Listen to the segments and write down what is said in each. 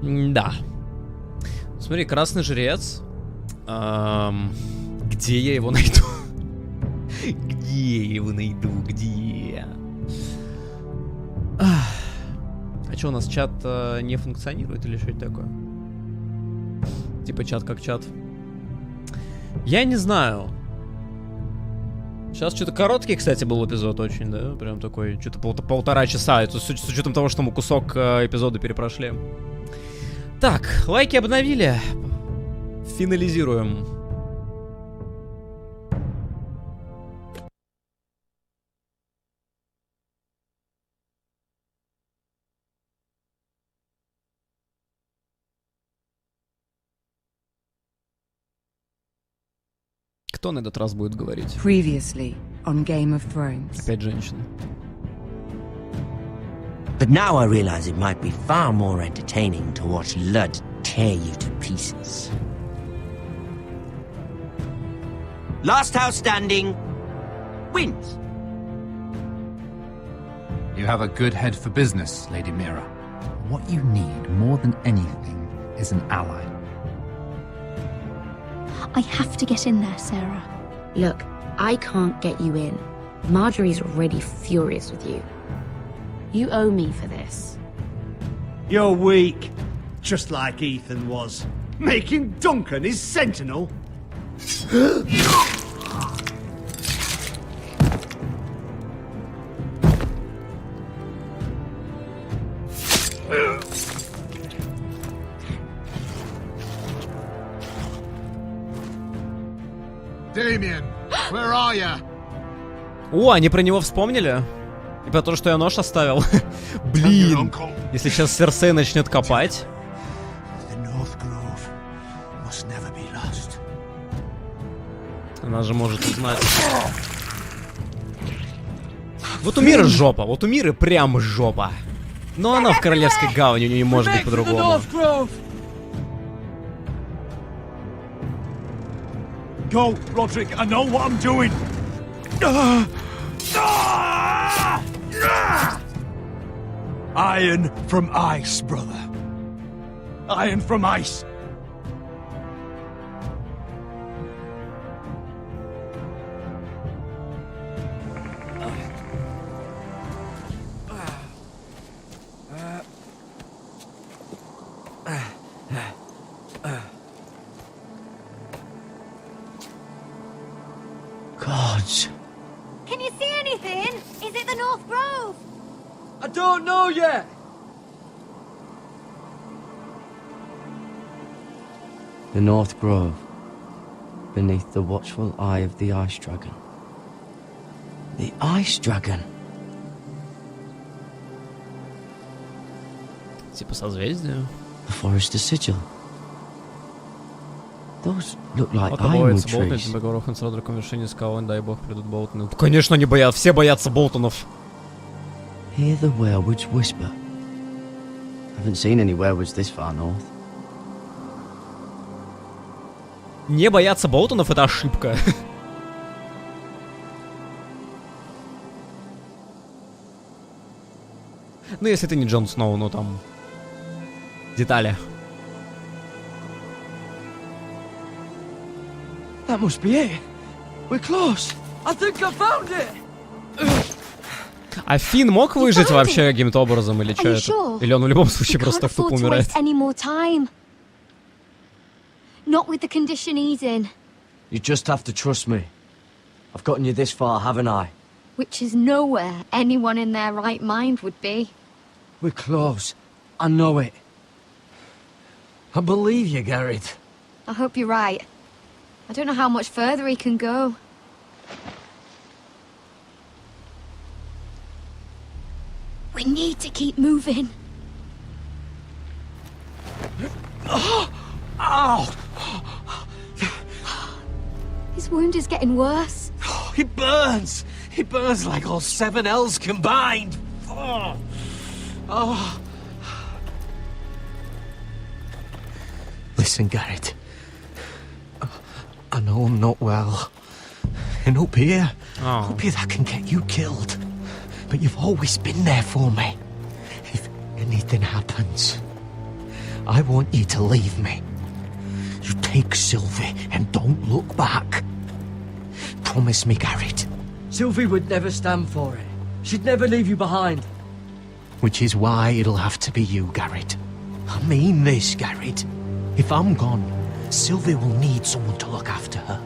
Да. Смотри, красный жрец. Где я его найду? Где я его найду? Где? А что, у нас чат не функционирует или что это такое? Типа чат как чат. Я не знаю. Сейчас что-то короткий, кстати, был эпизод очень, да? Прям такой, что-то полтора часа. Это с учетом того, что мы кусок эпизода перепрошли. Так, лайки обновили. Финализируем. Кто на этот раз будет говорить? Previously on Game of Thrones. Опять женщина. But now I realize it might be far more entertaining to watch Lud tear you to pieces. Last house standing wins. You have a good head for business, Lady Mira. What you need more than anything is an ally. I have to get in there, Sarah. Look, I can't get you in. Marjorie's already furious with you. You owe me for this. You're weak. Just like Ethan was. Making Duncan his sentinel. Damien, where are you? О, они про него вспомнили? И про то, что я нож оставил. Блин. Если сейчас Серсей начнет копать. Она же может узнать. Вот у Миры жопа. Вот у Миры прям жопа. Но она в Королевской гавани, у нее не может быть по-другому. Go, Roderick, I know what I'm doing. Iron from ice, brother. Iron from ice. Gods. Can you see anything? Is it the North Grove? I don't know yet. The North Grove, beneath the watchful eye of the Ice Dragon. The Ice Dragon? Типа созвездие. The Forest of Sigil. Those look like Вот ironwood боятся Болтона, trees. тебе грохнут с Родриком в вершине скалы, дай бог придут Болтоны. Конечно, они боятся, все боятся Болтонов. Hear the werewoods whisper. Haven't seen any werewoods this far north. Не бояться Болтонов — это ошибка. Ну, если ты не Джон Сноу, ну там... Детали. That must be it. We're close. I think I found it. А Финн мог выжить вообще каким-то образом или что Are you это? sure? Или он в любом случае We просто can't так тупо afford to умирает? waste any more time. Not with the condition he's in, You just have to trust me. I've gotten you this far, haven't I? which is nowhere anyone in their right mind would be. We're close. I know it. I believe you, Garrett. I hope you're right. I don't know how much further he can go. We need to keep moving. Ow! His wound is getting worse. He burns. He burns like all 7 L's combined. Oh. Oh. Listen, Garrett. I know I'm not well. And up here, Oh. that can get you killed. But you've always been there for me. If anything happens, I want you to leave me. You take Sylvie and don't look back. Promise me, Garrett. Sylvie would never stand for it. She'd never leave you behind. Which is why it'll have to be you, Garrett. I mean this, Garrett. If I'm gone, Sylvie will need someone to look after her.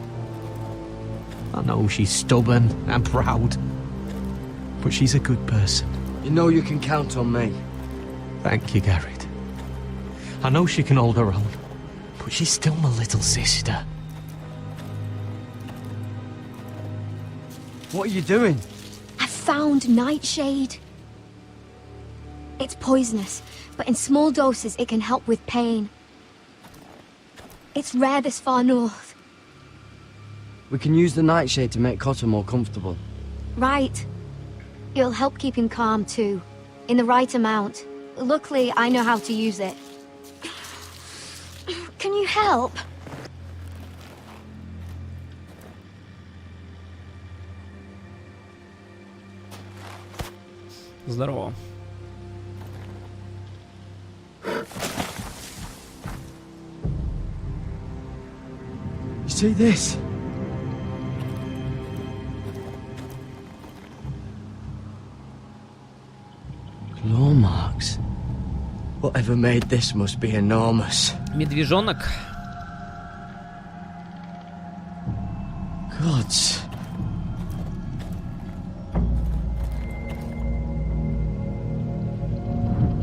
I know she's stubborn and proud, but she's a good person. You know you can count on me. Thank you, Garrett. I know she can hold her own, but she's still my little sister. What are you doing? I found nightshade. It's poisonous, but in small doses it can help with pain. It's rare this far north. We can use the nightshade to make Cotter more comfortable. Right. It'll help keep him calm too, in the right amount. Luckily, I know how to use it. Can you help? Здорово. You see this? Claw marks. Whatever made this must be enormous. Медвежонок. Gods.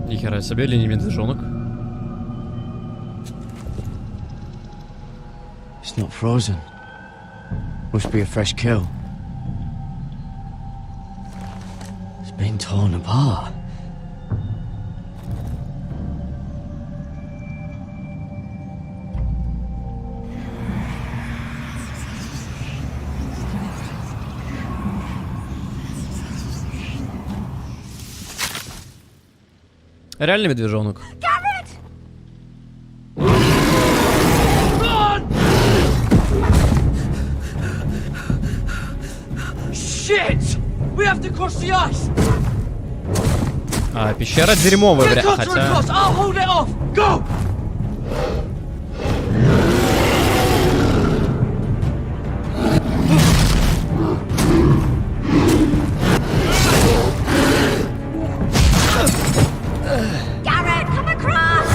Нихера себе, или не медвежонок? It's not frozen. Must be a fresh kill. It's been torn apart. Реально медвежонок. Shit! We have to cross the ice. А, пещера дерьмовая, Get Cotter хотя... across. I'll hold it off. Go! Garrett, come across!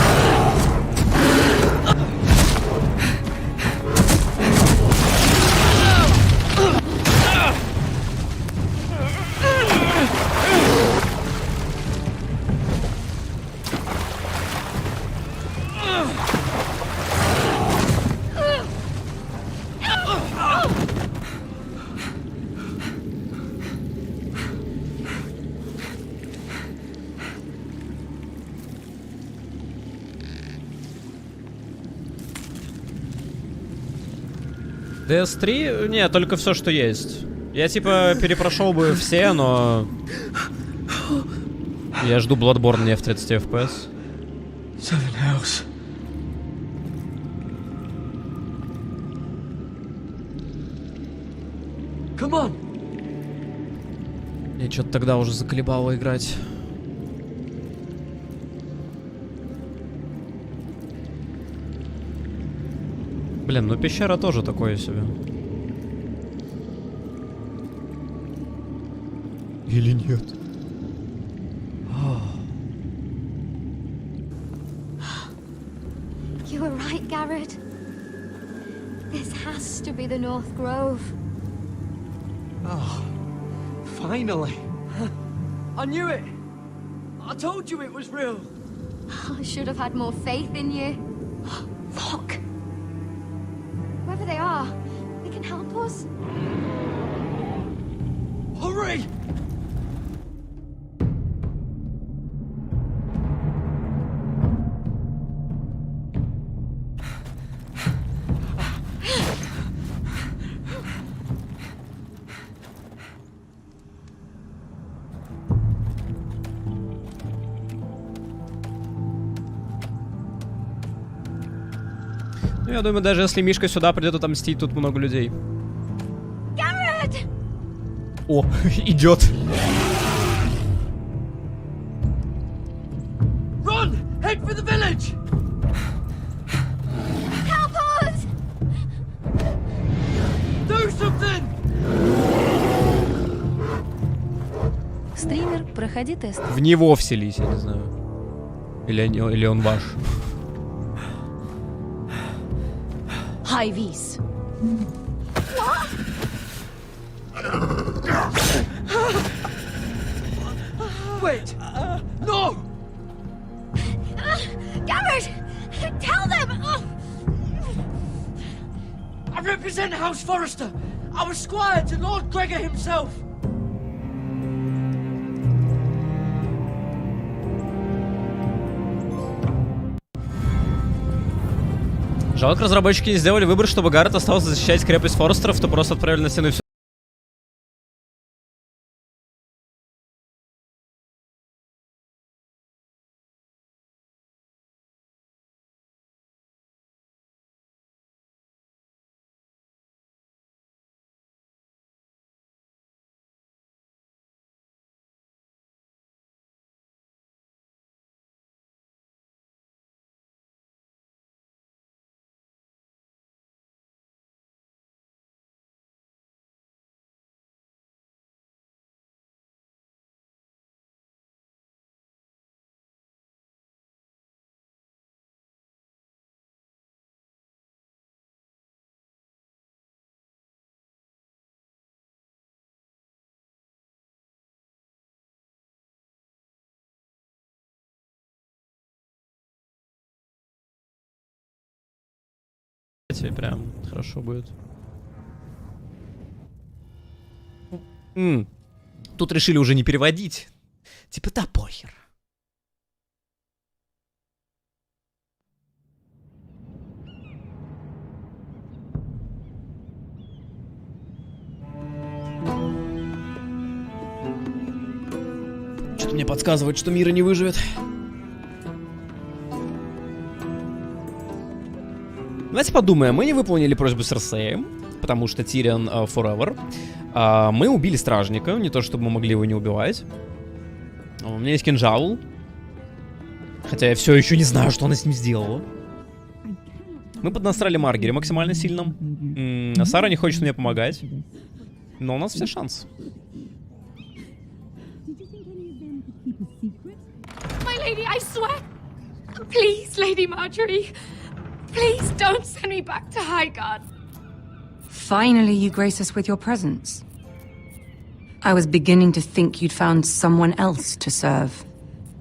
DS3? Не, только все, что есть. Я типа перепрошел бы все, но... Я жду Bloodborne не в 30 FPS. Seven hells. Come on. Я что-то тогда уже заколебало играть. Блин, ну пещера тоже такое себе. Или нет? You were right, Garrett. This has to be the North Grove. Oh, finally. I knew it. I told you it was real. I should have had more faith in you. Look. Whoever they are, they can help us. Hurry! Я думаю, даже если Мишка сюда придет отомстить, тут много людей. Garrett! О, идет. Run! Head for the village! проходи тест. В него вселись, я не знаю. Или он ваш. Хай-виз. Wait! No! Garrett! Tell them! I represent House Forrester. I was squire to Lord Gregor himself. Жалко, разработчики не сделали выбор, чтобы Гаррет остался защищать крепость Форестеров, то просто отправили на стену и все. Прям хорошо будет. Тут решили уже не переводить. Типа, да похер. Что-то мне подсказывает, что Мира не выживет. Давайте подумаем, мы не выполнили просьбу Серсея, потому что Тирион forever. Мы убили стражника, не то чтобы мы могли его не убивать. У меня есть кинжал. Хотя я все еще не знаю, что она с ним сделала. Мы поднасрали Маргере максимально сильно. Сара не хочет мне помогать. Но у нас все шансы. My lady, I swear. Please, Lady Marjorie. Please don't send me back to Highgarden. Finally, you grace us with your presence. I was beginning to think you'd found someone else to serve.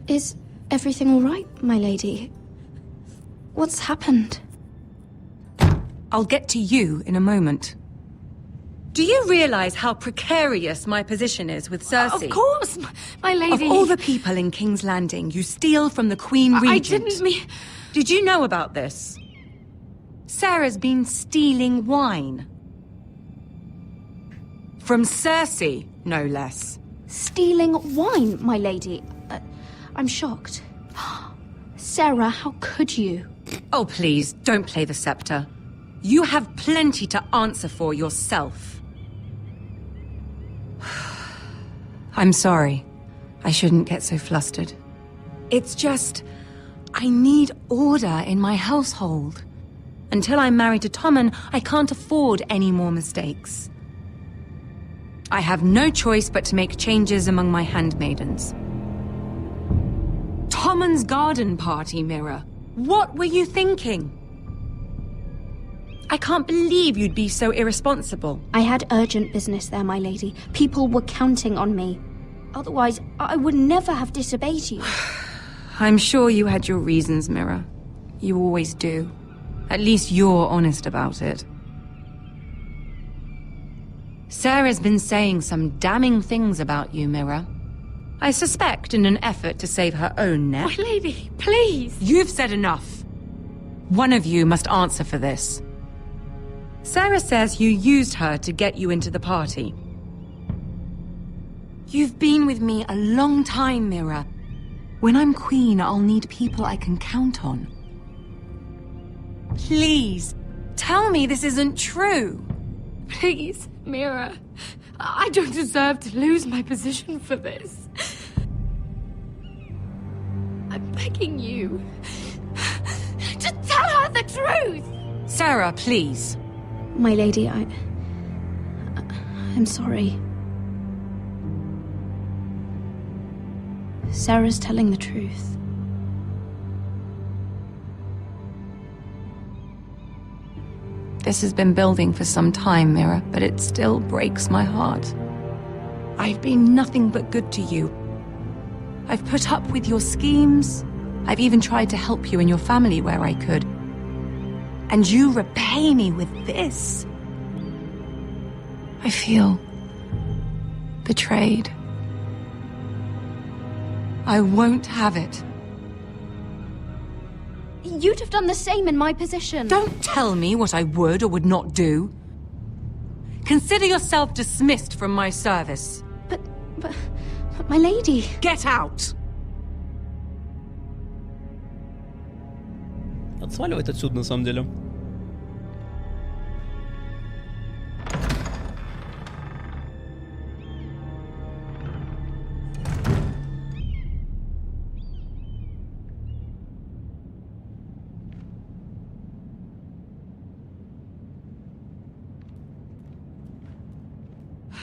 Is everything all right, my lady? What's happened? I'll get to you in a moment. Do you realize how precarious my position is with Cersei? Of course, my lady. Of all the people in King's Landing, you steal from the Queen Regent. I didn't mean... Did you know about this? Sarah's been stealing wine. From Cersei, no less. Stealing wine, my lady? I'm shocked. Sarah, how could you? Oh, please, don't play the scepter. You have plenty to answer for yourself. I'm sorry. I shouldn't get so flustered. It's just... I need order in my household. Until I'm married to Tommen, I can't afford any more mistakes. I have no choice but to make changes among my handmaidens. Tommen's garden party, Mira. What were you thinking? I can't believe you'd be so irresponsible. I had urgent business there, my lady. People were counting on me. Otherwise, I would never have disobeyed you. I'm sure you had your reasons, Mira. You always do. At least you're honest about it. Sarah's been saying some damning things about you, Mira. I suspect in an effort to save her own neck. My lady, please. You've said enough. One of you must answer for this. Sarah says you used her to get you into the party. You've been with me a long time, Mira. When I'm queen, I'll need people I can count on. Please, tell me this isn't true. Please, Mira. I don't deserve to lose my position for this. I'm begging you. Just tell her the truth! Sarah, please. My lady, I'm sorry. Sarah's telling the truth. This has been building for some time, Mira, but it still breaks my heart. I've been nothing but good to you. I've put up with your schemes. I've even tried to help you and your family where I could. And you repay me with this. I feel betrayed. I won't have it. You'd have done the same in my position. Don't tell me what I would or would not do. Consider yourself dismissed from my service. But my lady... Get out! Надо сваливать отсюда, на самом деле.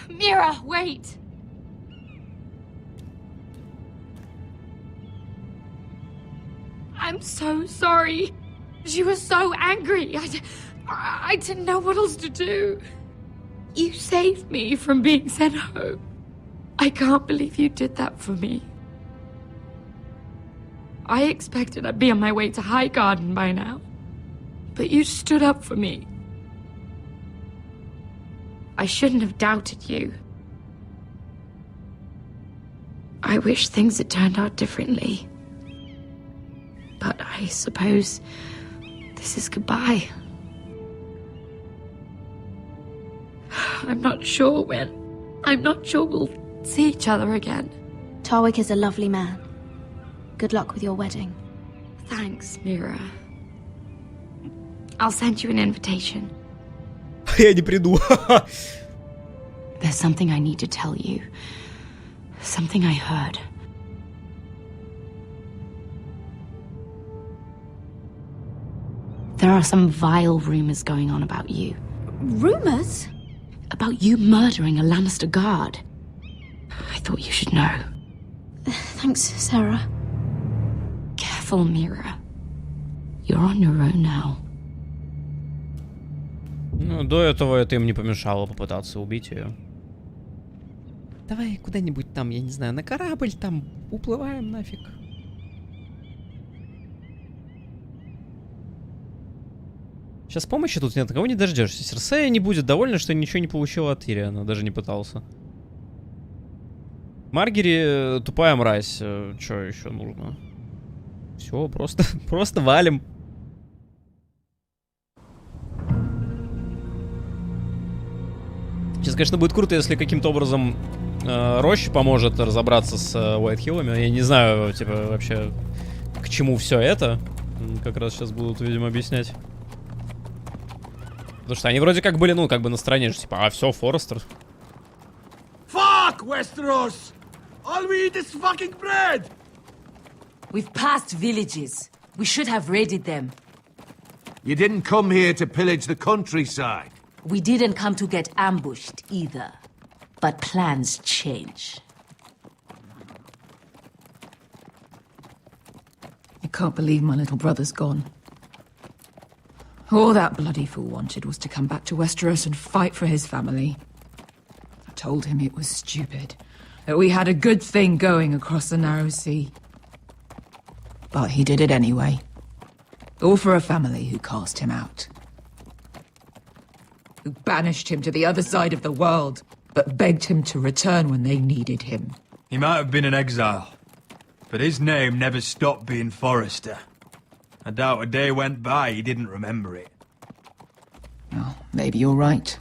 Mira, wait! I'm so sorry. She was so angry. I didn't know what else to do. You saved me from being sent home. I can't believe you did that for me. I expected I'd be on my way to High Garden by now. But you stood up for me. I shouldn't have doubted you. I wish things had turned out differently. But I suppose this is goodbye. I'm not sure when. I'm not sure we'll see each other again. Tarwick is a lovely man. Good luck with your wedding. Thanks, Mira. I'll send you an invitation. Я не приду. There's something I need to tell you. Something I heard. There are some vile rumors going on about you. Rumors? About you murdering a Lannister guard. I thought you should know. Thanks, Sarah. Careful, Mira. You're on your own now. Ну, до этого это им не помешало попытаться убить ее. Давай куда-нибудь там, я не знаю, на корабль там, уплываем нафиг. Сейчас помощи тут нет, кого не дождешься. Серсея не будет довольна, что ничего не получила от Тириана, даже не пытался. Маргери тупая мразь. Что еще нужно? Все, просто валим. Сейчас, конечно, будет круто, если каким-то образом Роща поможет разобраться с Уайтхиллами. Я не знаю, типа, вообще, к чему все это. Как раз сейчас будут, видимо, объяснять. Потому что они вроде как были, ну, как бы на стороне же, типа, а все, Форестер. Fuck, Westeros! All we eat is fucking bread! We've passed villages. We should have raided them. You didn't come here to pillage the countryside. We didn't come to get ambushed either. But plans change. I can't believe my little brother's gone. All that bloody fool wanted was to come back to Westeros and fight for his family. I told him it was stupid, that we had a good thing going across the narrow sea. But he did it anyway. All for a family who cast him out. Who banished him to the other side of the world, but begged him to return when they needed him. He might have been in exile, but his name never stopped being Forrester. I doubt a day went by he didn't remember it. Well, maybe you're right.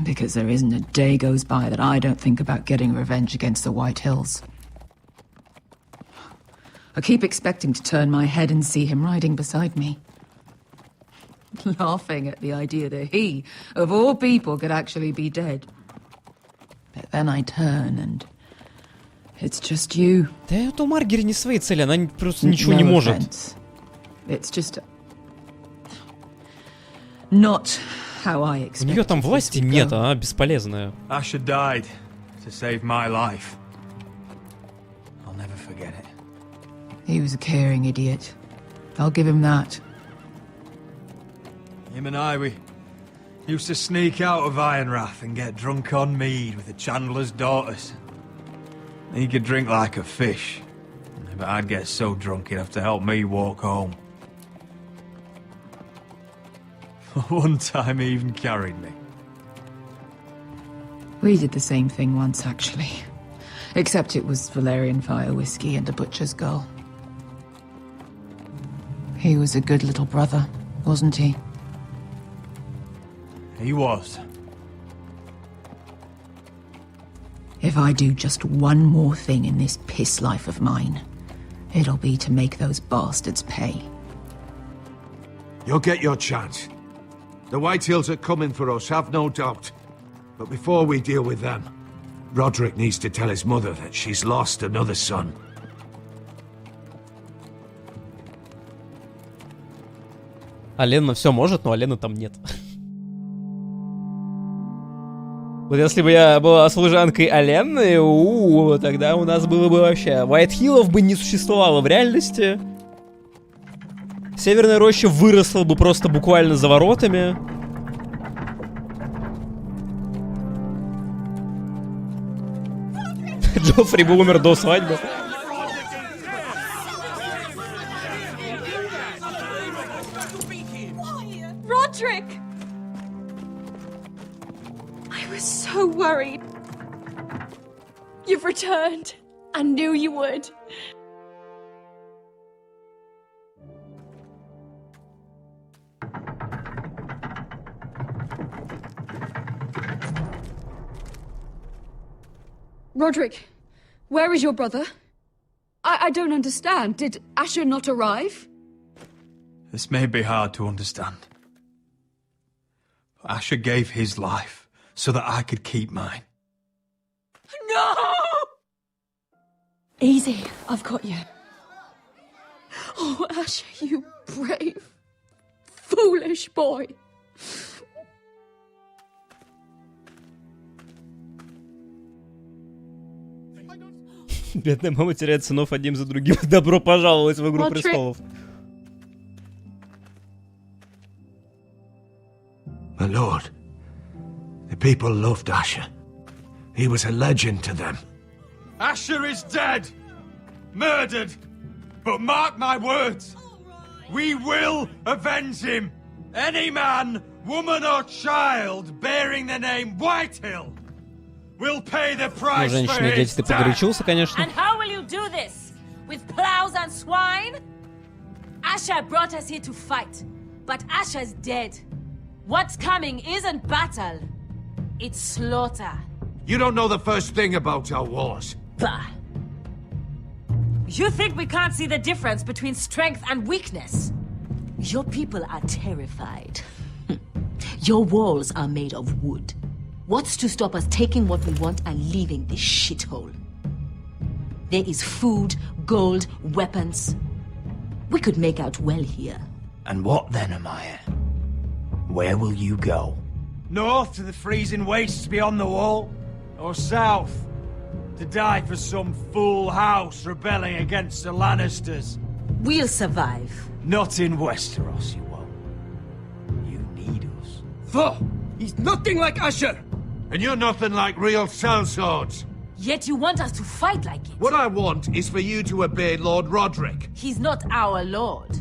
Because there isn't a day goes by that I don't think about getting revenge against the White Hills. I keep expecting to turn my head and see him riding beside me. Laughing at the idea that he, of all people, could actually be dead. But then I turn and... It's just you. Да это у Маргери не свои цели, она просто ничего не может. It's just... Not how I expected. У нее там власти нет, она бесполезная. Asher died to save my life. forget it. He was a caring idiot. I'll give him that. Him and I, we used to sneak out of Ironrath and get drunk on mead with the Chandler's daughters. He could drink like a fish, but I'd get so drunk he'd have to help me walk home. One time he even carried me. We did the same thing once, actually. Except it was Valerian fire whiskey and a butcher's girl. He was a good little brother, wasn't he? He was. If I do just one more thing in this piss life of mine, it'll be to make those bastards pay. You'll get your chance. The Whitehills are coming for us, have no doubt. But before we deal with them, Roderick needs to tell his mother that she's lost another son. А Ленна все может, но Алены там нет. Вот если бы я была служанкой Алены, тогда у нас было бы вообще... Уайтхиллов бы не существовало в реальности. Северная роща выросла бы просто буквально за воротами. Джоффри бы умер до свадьбы. Roderick! I was so worried. You've returned. I knew you would. Roderick, where is your brother? I don't understand. Did Asher not arrive? This may be hard to understand. But Asher gave his life so that I could keep mine. No! Easy, I've got you. Oh, Asher, you brave, foolish boy. Бедная мама теряет сынов одним за другим. Добро пожаловать в Игру Престолов. My lord, the people loved Asher. He was a legend to them. Asher is dead! Murdered! But mark my words! We will avenge him! Any man, woman or child bearing the name Whitehill will pay the price for женщина, his ты погорячился, конечно. And how will you do this? With plows and swine? Asher brought us here to fight, but Asher's dead. What's coming isn't battle, it's slaughter. You don't know the first thing about our wars. Bah! You think we can't see the difference between strength and weakness? Your people are terrified. Your walls are made of wood. What's to stop us taking what we want and leaving this shithole? There is food, gold, weapons. We could make out well here. And what then, Amaya? Where will you go? North to the freezing wastes beyond the wall? Or south? To die for some fool house rebelling against the Lannisters? We'll survive. Not in Westeros, you won't. You need us. Foh! He's nothing like Asher! And you're nothing like real sellswords. Yet you want us to fight like it. What I want is for you to obey Lord Roderick. He's not our lord.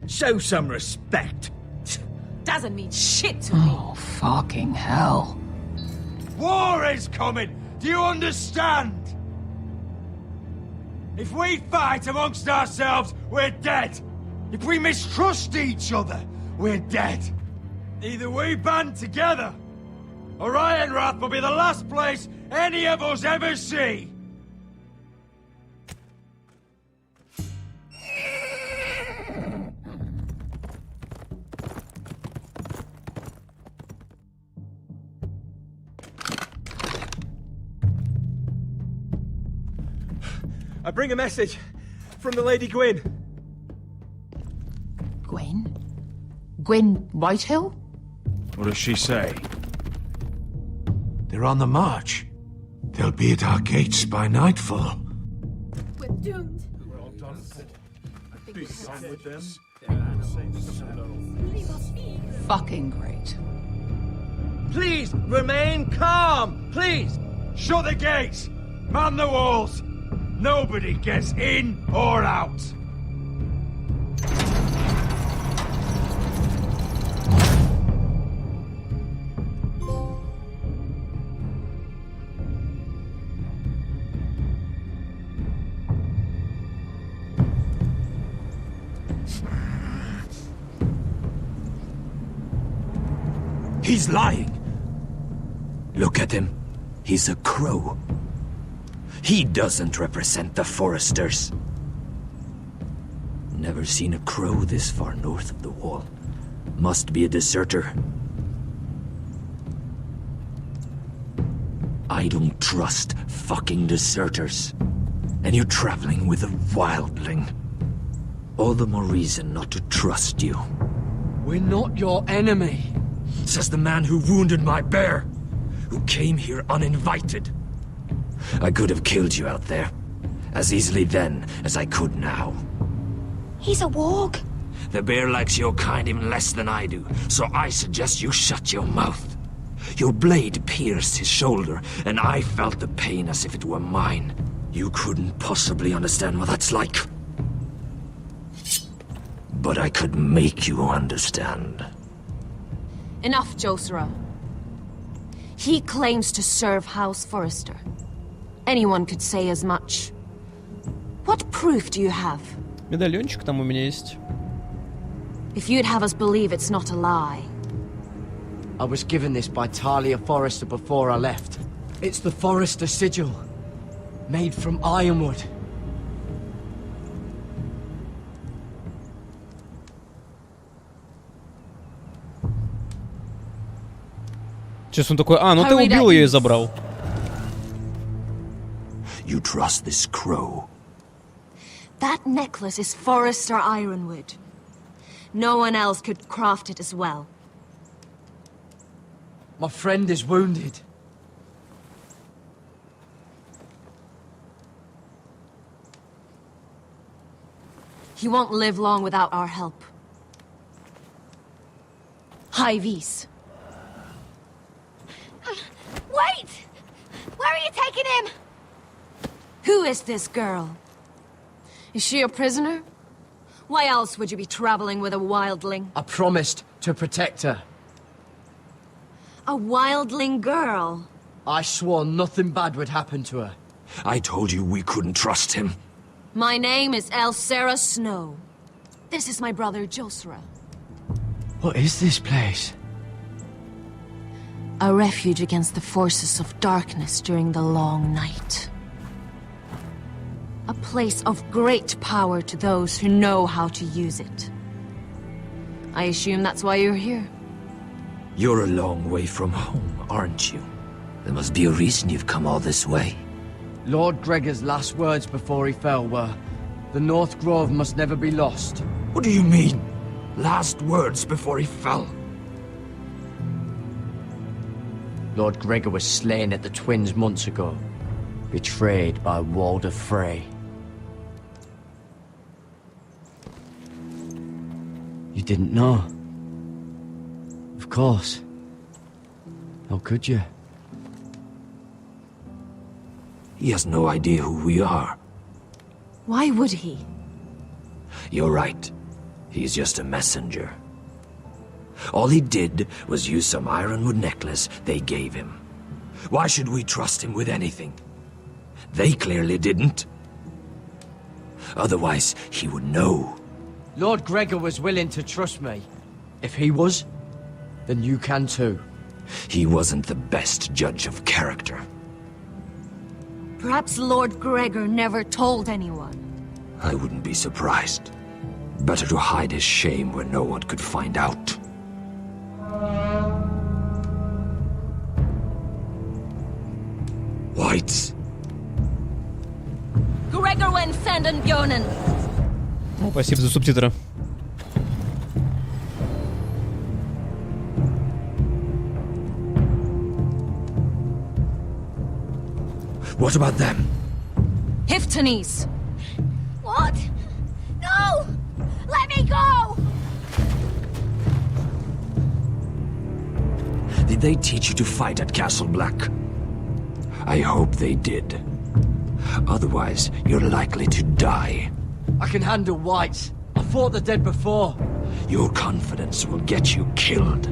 Show some respect. Doesn't mean shit to me. Oh, fucking hell. War is coming! Do you understand? If we fight amongst ourselves, we're dead. If we mistrust each other, we're dead. Either we band together, or Ironrath will be the last place any of us ever see. I bring a message from the Lady Gwyn. Gwen? Gwen Whitehill? What does she say? They're on the march. They'll be at our gates by nightfall. we're doomed. We're all done. Be done with them. Fucking great. Please remain calm, please. Shut the gates! Man the walls! Nobody gets in or out! He's lying. Look at him. He's a crow. He doesn't represent the foresters. Never seen a crow this far north of the wall. Must be a deserter. I don't trust fucking deserters. And you're traveling with a wildling. All the more reason not to trust you. We're not your enemy. Says the man who wounded my bear, who came here uninvited. I could have killed you out there, as easily then as I could now. He's a warg. The bear likes your kind even less than I do, so I suggest you shut your mouth. Your blade pierced his shoulder, and I felt the pain as if it were mine. You couldn't possibly understand what that's like. But I could make you understand. Enough, Josera. He claims to serve House Forrester. Anyone could say as much. What proof do you have? Медальончик там у меня есть. If you'd have us believe it's not a lie. I was given this by Talia Forrester before I left. It's the Forrester sigil, made from ironwood. Сейчас он такой, ну ты убил ее и забрал. You trust this crow? That necklace is Forrester ironwood. No one else could craft it as well. My friend is wounded. He won't live long without our help. High Vis. Wait! Where are you taking him? Who is this girl? Is she a prisoner? Why else would you be traveling with a wildling? I promised to protect her. A wildling girl? I swore nothing bad would happen to her. I told you we couldn't trust him. My name is Elsera Snow. This is my brother Josera. What is this place? A refuge against the forces of darkness during the long night. A place of great power to those who know how to use it. I assume that's why you're here. You're a long way from home, aren't you? There must be a reason you've come all this way. Lord Gregor's last words before he fell were, "The North Grove must never be lost." What do you mean? Last words before he fell? Lord Gregor was slain at the Twins months ago, betrayed by Walder Frey. You didn't know? Of course. How could you? He has no idea who we are. Why would he? You're right. He's just a messenger. All he did was use some ironwood necklace they gave him. Why should we trust him with anything? They clearly didn't. Otherwise, he would know. Lord Gregor was willing to trust me. If he was, then you can too. He wasn't the best judge of character. Perhaps Lord Gregor never told anyone. I wouldn't be surprised. Better to hide his shame where no one could find out. Whites. Gregor went senden Bjonen. Спасибо за субтитры. What about them? Hiftanes. What? No! Let me go! Did they teach you to fight at Castle Black? I hope they did. Otherwise, you're likely to die. I can handle whites. I fought the dead before. Your confidence will get you killed.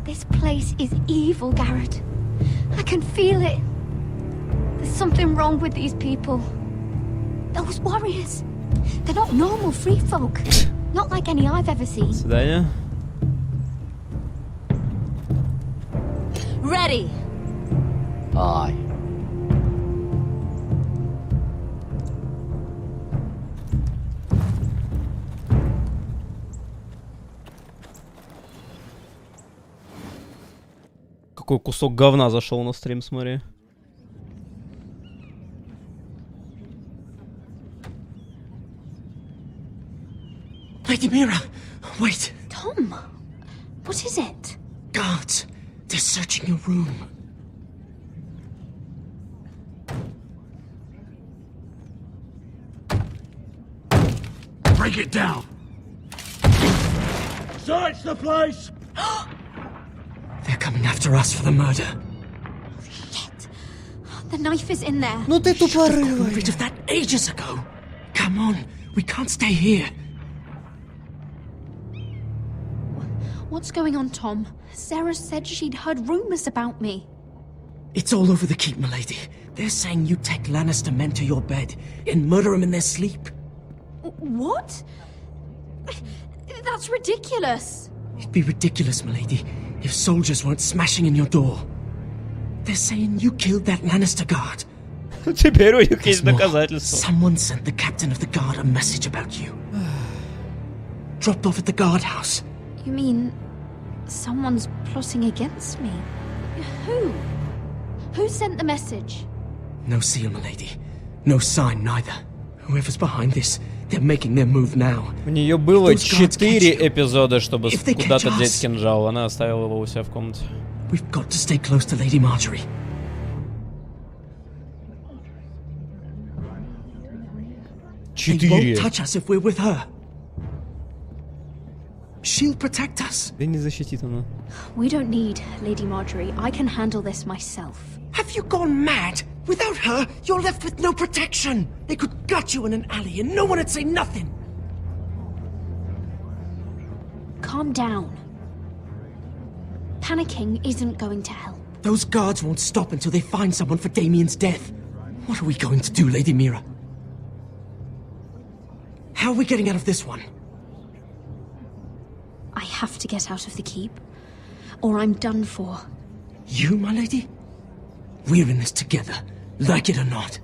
This place is evil, Garrett. I can feel it. There's something wrong with these people. Those warriors. They're not normal free folk. Not like any I've ever seen. Свидание. Ready. Aye. Какой кусок говна зашел на стрим, смотри. Lady Mira, wait. Tom, what is it? Guards, they're searching your room. Break it down! Search the place! They're coming after us for the murder. Shit. The knife is in there. Ну ты тупорылый. Got rid of that ages ago. Come on, we can't stay here. What's going on, Tom? Sarah said she'd heard rumors about me. It's all over the keep, milady. They're saying you take Lannister men to your bed and murder them in their sleep. What? That's ridiculous. It'd be ridiculous, milady, if soldiers weren't smashing in your door. They're saying you killed that Lannister guard. Теперь у них есть There's more. доказательства. Someone sent the captain of the guard a message about you. Dropped off at the guardhouse. You mean someone's plotting against me? Who? Who sent the message? No seal, milady. No sign, neither. Whoever's behind this, they're making their move now. У нее было Those guards 4 catch you. эпизода, чтобы If they куда-то catch деть us. кинжал. Она оставила его у себя в комнате. We've got to stay close to Lady Marjorie. They 4. won't touch us if we're with her. She'll protect us. Да не защитит она. We don't need Lady Marjorie. I can handle this myself. Have you gone mad? Without her, you're left with no protection. They could gut you in an alley and no one would say nothing. Calm down. Panicking isn't going to help. Those guards won't stop until they find someone for Damien's death. What are we going to do, Lady Mira? How are we getting out of this one? I have to get out of the keep, or I'm done for. You, my lady? We're in this together, like it or not.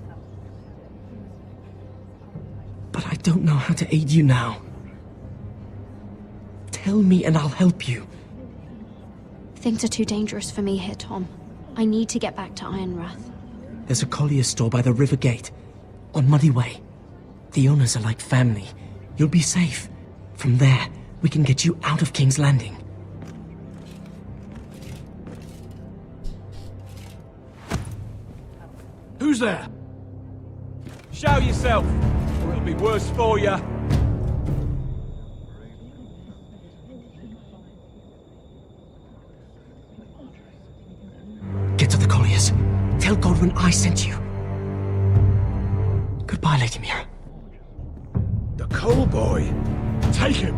But I don't know how to aid you now. Tell me and I'll help you. Things are too dangerous for me here, Tom. I need to get back to Ironrath. There's a collier's store by the river gate, on Muddy Way. The owners are like family. You'll be safe. From there, we can get you out of King's Landing. Who's there? Show yourself, or it'll be worse for you. Get to the colliers. Tell Godwin I sent you. Goodbye, Lady Mira. The coal boy. Take him.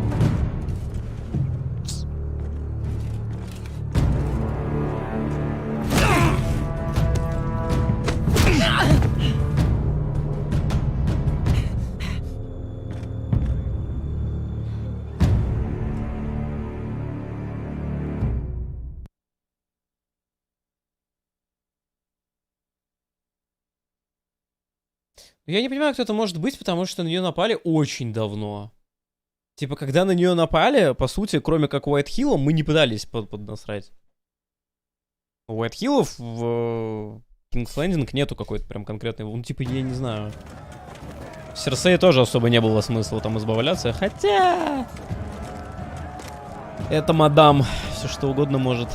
Я не понимаю, кто это может быть, потому что на нее напали очень давно. Типа, когда на нее напали, по сути, кроме как Уайтхилла, мы не пытались поднасрать. У Уайтхиллов в King's Landing нету какой-то прям конкретной... Ну, типа, я не знаю. Серсеи тоже особо не было смысла там избавляться, хотя... Это мадам все что угодно может.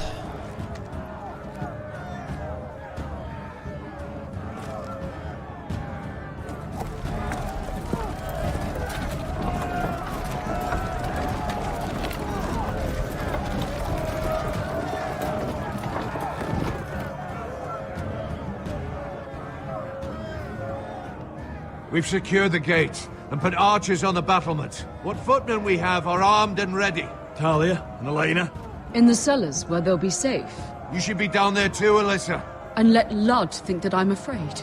We've secured the gate and put archers on the battlement. What footmen we have are armed and ready. Talia and Elena? In the cellars, where they'll be safe. You should be down there too, Alyssa. And let Lud think that I'm afraid.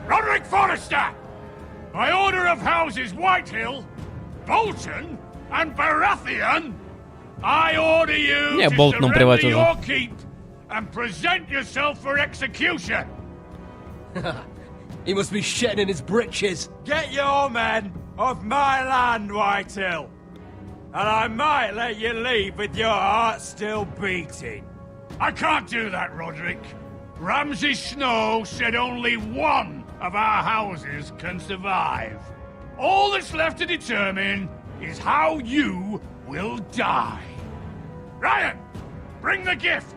Roderick Forrester! By order of Houses Whitehill, Bolton, and Baratheon, I order you Не, to Болтоном плевать surrender уже. your keep and present yourself for execution. He must be shitting in his britches. Get your men off my land, Whitehill, and I might let you leave with your heart still beating. I can't do that, Roderick. Ramsay Snow said only one of our houses can survive. All that's left to determine is how you will die. Ryan, bring the gift.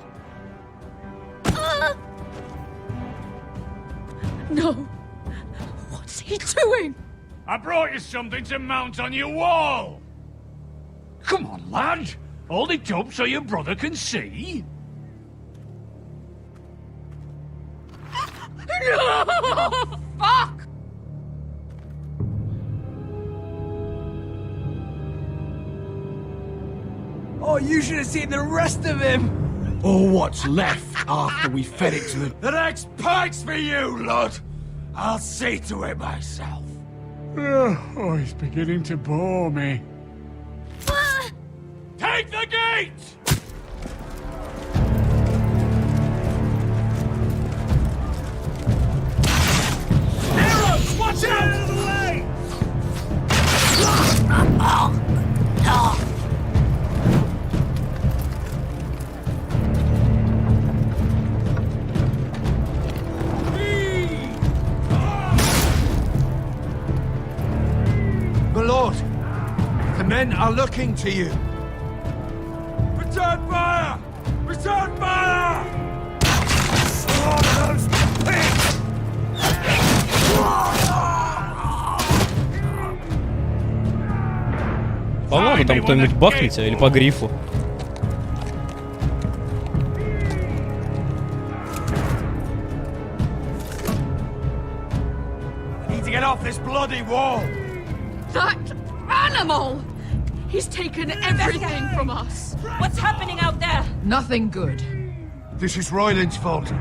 No. What's he doing? I brought you something to mount on your wall. Come on, lad. Hold it up so your brother can see. No! Fuck! Oh, you should have seen the rest of him! Or what's left after we fed it to the... The next pike's for you, Lud. I'll see to it myself. Oh, he's beginning to bore me. Take the gate! Arrows! Watch out! Out of the way! My lord, the men are looking to you. Return fire! Return fire! Slaughter those pigs! По-моему, там кто-нибудь бахнет тебя или по грифу. Need to get off this bloody wall! That animal! He's taken everything from us. What's happening out there? Nothing good. This is Royland's fault.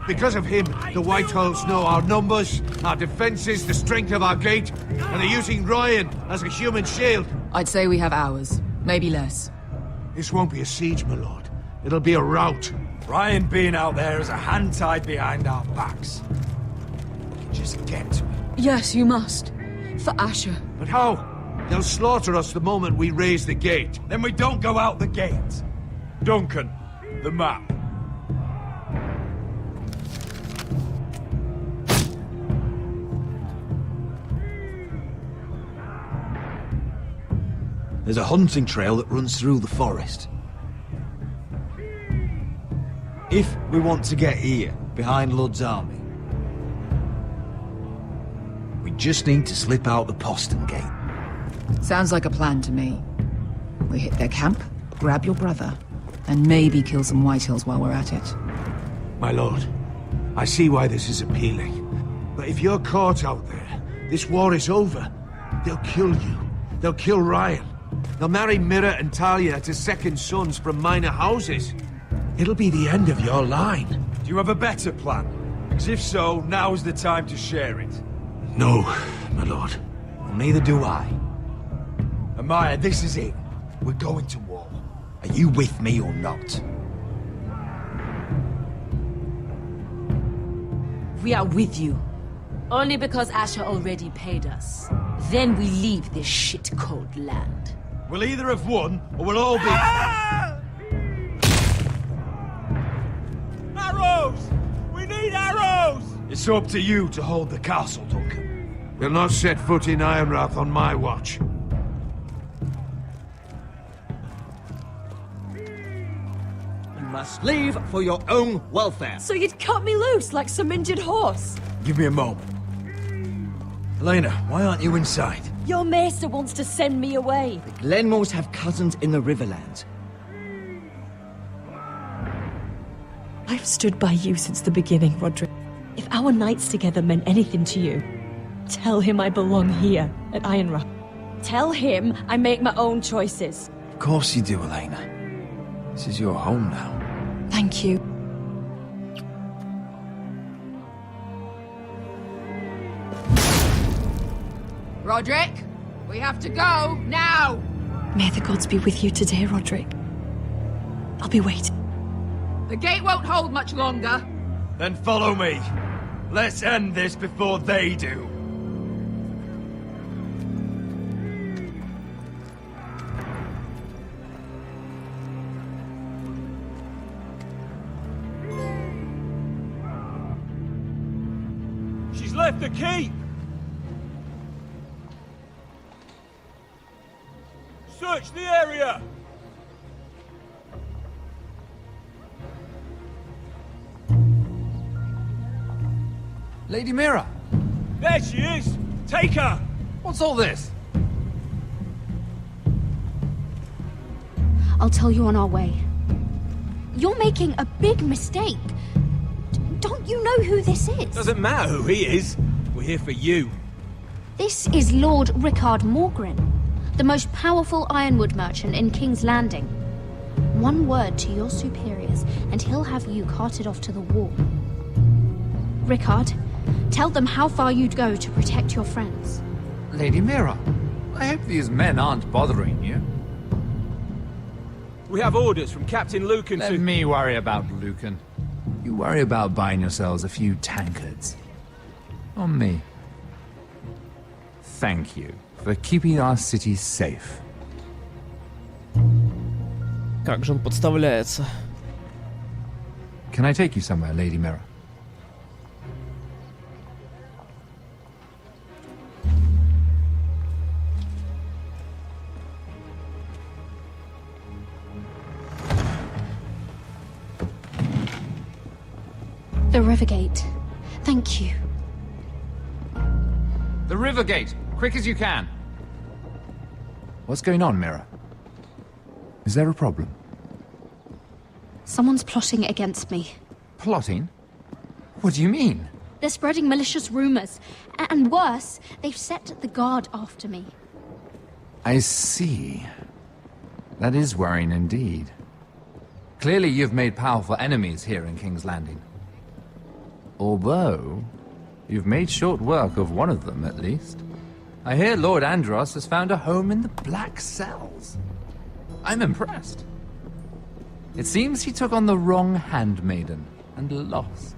Because of him, the Whitehills know our numbers, our defenses, the strength of our gate, and they're using Ryan as a human shield. I'd say we have hours, maybe less. This won't be a siege, my lord. It'll be a rout. Ryan being out there is a hand tied behind our backs. We can just get to him. Yes, you must. For Asher. But how? They'll slaughter us the moment we raise the gate. Then we don't go out the gate. Duncan, the map. There's a hunting trail that runs through the forest. If we want to get here, behind Lud's army, we just need to slip out the postern gate. Sounds like a plan to me. We hit their camp, grab your brother, and maybe kill some Whitehills while we're at it. My lord, I see why this is appealing. But if you're caught out there, this war is over. They'll kill you. They'll kill Ryan. They'll marry Mira and Talia to second sons from minor houses. It'll be the end of your line. Do you have a better plan? Because if so, now's the time to share it. No, my lord. Well, neither do I. Amaya, this is it. We're going to war. Are you with me or not? We are with you. Only because Asher already paid us. Then we leave this shit-cold land. We'll either have won, or we'll all be... Arrows! We need arrows! It's up to you to hold the castle, Duncan. They'll not set foot in Ironrath on my watch. must leave for your own welfare. So you'd cut me loose like some injured horse? Give me a moment. Elena, why aren't you inside? Your maester wants to send me away. The Glenmores have cousins in the Riverlands. I've stood by you since the beginning, Roderick. If our nights together meant anything to you, tell him I belong here at Ironrock. Tell him I make my own choices. Of course you do, Elena. This is your home now. Thank you. Roderick, we have to go now. May the gods be with you today, Roderick. I'll be waiting. The gate won't hold much longer. Then follow me. Let's end this before they do. She's left the keep. Search the area. Lady Mira! There she is! Take her! What's all this? I'll tell you on our way. You're making a big mistake. Don't you know who this is? Doesn't matter who he is. We're here for you. This is Lord Rickard Morgren, the most powerful ironwood merchant in King's Landing. One word to your superiors, and he'll have you carted off to the wall. Rickard, tell them how far you'd go to protect your friends. Lady Mira, I hope these men aren't bothering you. We have orders from Captain Lucan Let me worry about Lucan. You worry about buying yourselves a few tankards. On me. Thank you for keeping our city safe. Как же он подставляется. Can I take you somewhere, Lady Mira? The Rivergate. Thank you. The Rivergate! Quick as you can! What's going on, Mira? Is there a problem? Someone's plotting against me. Plotting? What do you mean? They're spreading malicious rumors. And worse, they've set the guard after me. I see. That is worrying indeed. Clearly you've made powerful enemies here in King's Landing. Although, you've made short work of one of them, at least. I hear Lord Andros has found a home in the Black Cells. I'm impressed. It seems he took on the wrong handmaiden and lost.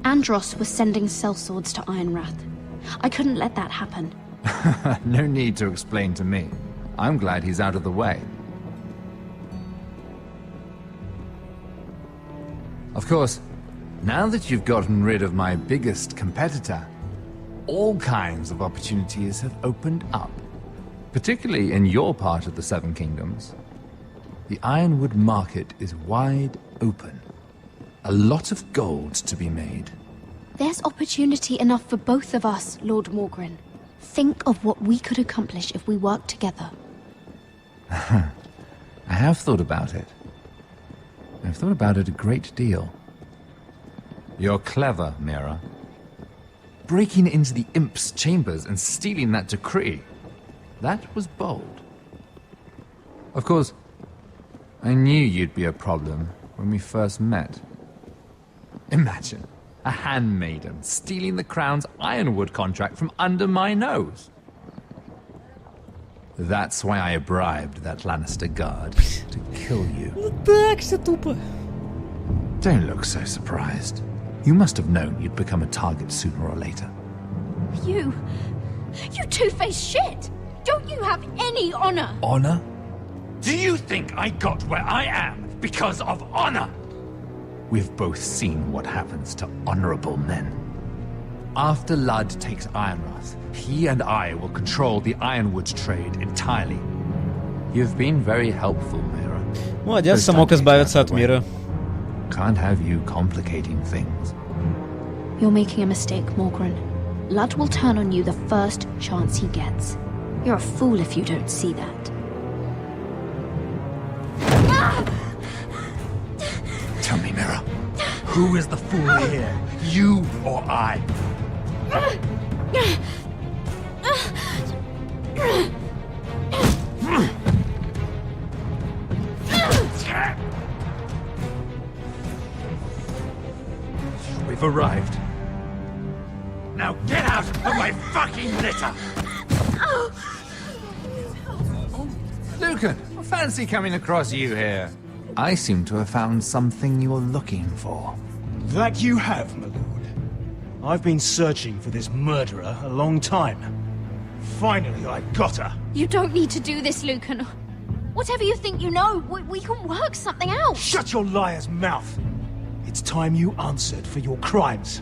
Andros was sending sellswords to Ironwrath. I couldn't let that happen. No need to explain to me. I'm glad he's out of the way. Of course, now that you've gotten rid of my biggest competitor, all kinds of opportunities have opened up. Particularly in your part of the Seven Kingdoms. The ironwood market is wide open. A lot of gold to be made. There's opportunity enough for both of us, Lord Morgren. Think of what we could accomplish if we worked together. I have thought about it. I've thought about it a great deal. You're clever, Mira. Breaking into the Imp's chambers and stealing that decree. That was bold. Of course, I knew you'd be a problem when we first met. Imagine a handmaiden stealing the crown's ironwood contract from under my nose. That's why I bribed that Lannister guard to kill you. Так все тупо. Don't look so surprised. You must have known you'd become a target sooner or later. You two-faced shit! Don't you have any honor? Honor? Do you think I got where I am because of honor? We've both seen what happens to honorable men. After Ludd takes Ironwrath, he and I will control the ironwood trade entirely. You've been very helpful, Mira. Молодец, смог избавиться от мира. Can't have you complicating things. You're making a mistake, Morgren. Lud will turn on you the first chance he gets. You're a fool if you don't see that. Tell me, Mira. Who is the fool here? You or I? We've arrived. Now get out of my fucking litter! Lucan, fancy coming across you here. I seem to have found something you're looking for. That you have, my lord. I've been searching for this murderer a long time. Finally, I got her. You don't need to do this, Lucan. Whatever you think you know, we can work something out. Shut your liar's mouth! It's time you answered for your crimes.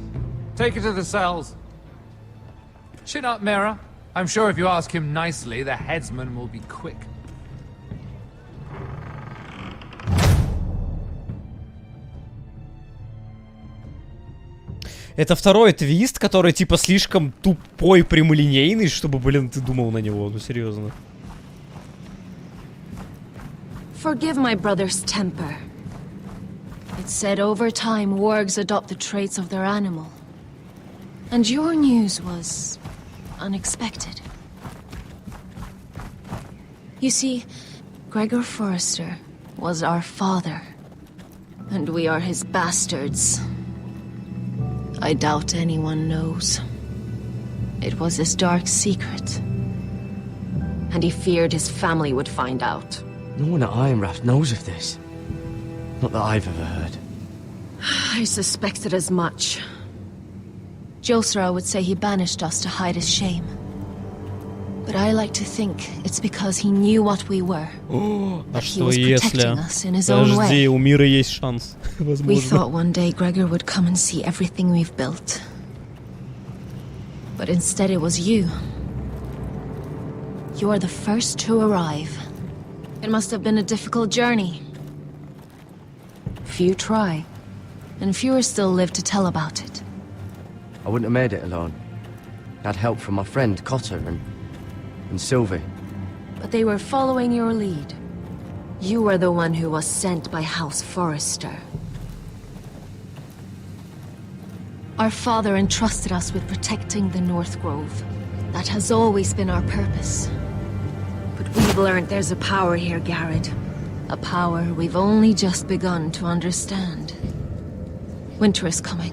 Take her to the cells. Chin up, Mira. I'm sure if you ask him nicely, the headsman will be quick. Это второй твист, который типа слишком тупой, прямолинейный, чтобы, блин, ты думал на него. Ну, серьезно. Forgive my brother's temper. It's said over time wargs adopt the traits of their animal. And your news was unexpected. You see, Gregor Forrester was our father, and we are his bastards. I doubt anyone knows. It was his dark secret, and he feared his family would find out. No one at Ironraft knows of this. Not that I've ever heard. I suspected as much. Josra would say he banished us to hide his shame. But I like to think it's because he knew what we were. А что если... Подожди, у мира есть шанс. We thought one day Gregor would come and see everything we've built. But instead it was you. You are the first to arrive. It must have been a difficult journey. Few try, and fewer still live to tell about it. I wouldn't have made it alone. I had help from my friend Cotter and Sylvie. But they were following your lead. You were the one who was sent by House Forrester. Our father entrusted us with protecting the North Grove. That has always been our purpose. But we've learned there's a power here, Garrett. A power we've only just begun to understand. Winter is coming,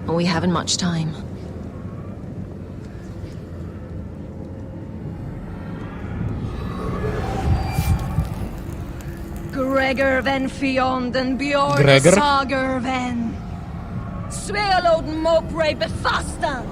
and we haven't much time. Gregor ven Fiondan Bjorn Gregor? Sager ven Svealoden Mopre Befastan.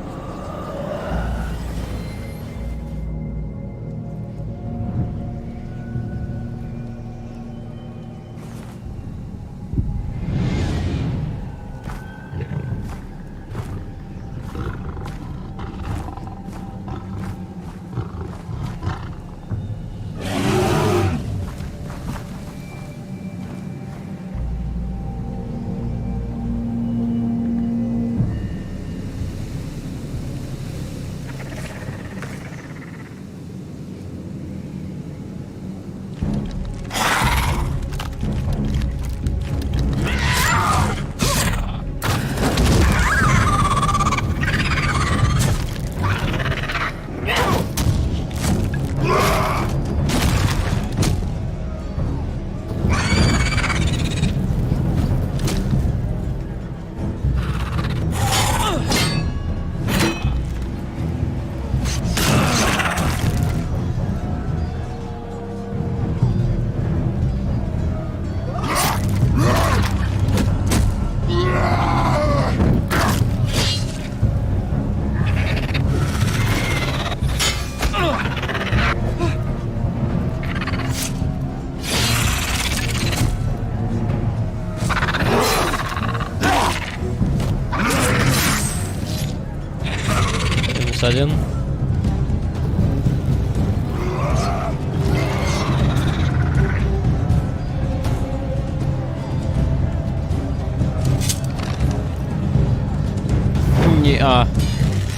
Один.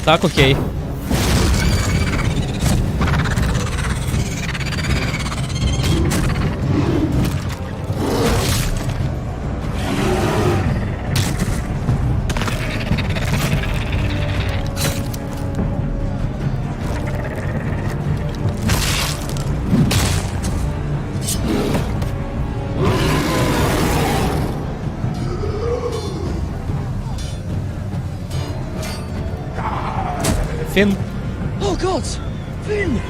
Так, окей. Finn. Oh God, Finn!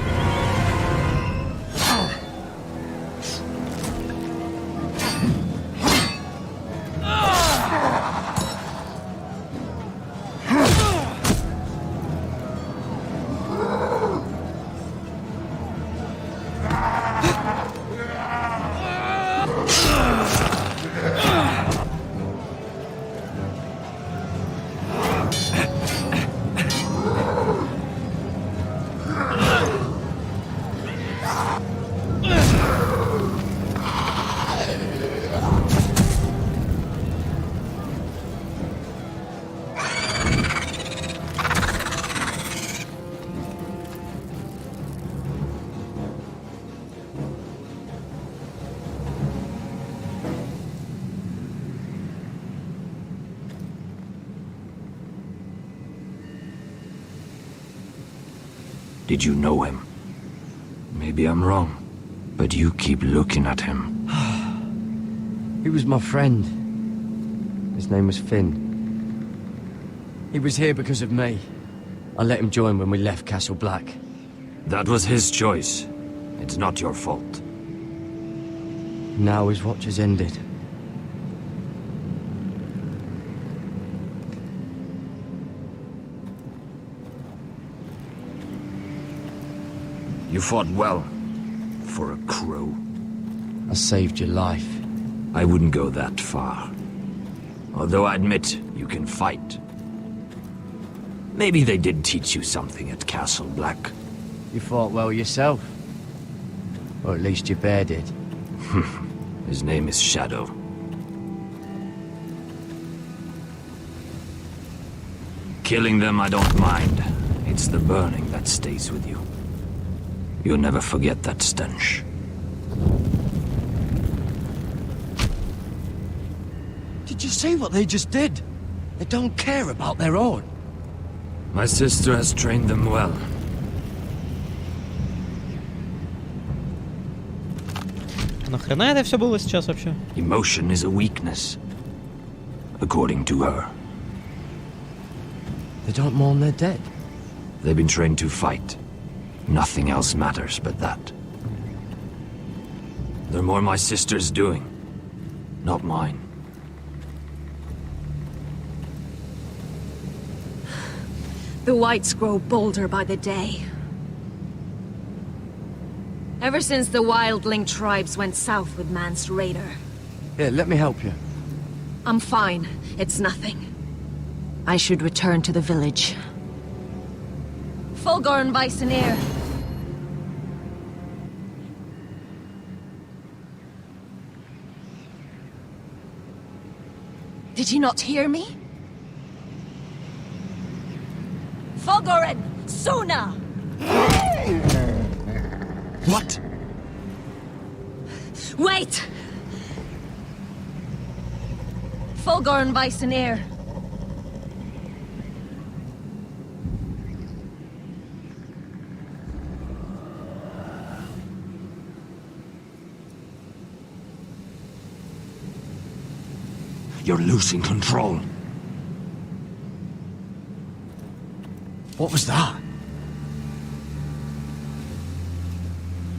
Did you know him? Maybe I'm wrong, but you keep looking at him. He was my friend. His name was Finn. He was here because of me. I let him join when we left Castle Black. That was his choice. It's not your fault. Now his watch has ended. You fought well, for a crow. I saved your life. I wouldn't go that far. Although I admit, you can fight. Maybe they did teach you something at Castle Black. You fought well yourself. Or at least your bear did. His name is Shadow. Killing them I don't mind. It's the burning that stays with you. You'll never forget that stench. Did you see what they just did? They don't care about their own. My sister has trained them well. Нахрена это все было сейчас вообще? Emotion is a weakness, according to her. They don't mourn their dead. They've been trained to fight. Nothing else matters but that. They're more my sister's doing, not mine. The whites grow bolder by the day. Ever since the wildling tribes went south with Mance Raider. Here, let me help you. I'm fine. It's nothing. I should return to the village. Fulgorn Bisoneer. Did you not hear me? Fulgorn! Suna! What? Wait! Fulgorn Bisoneer. You're losing control. What was that?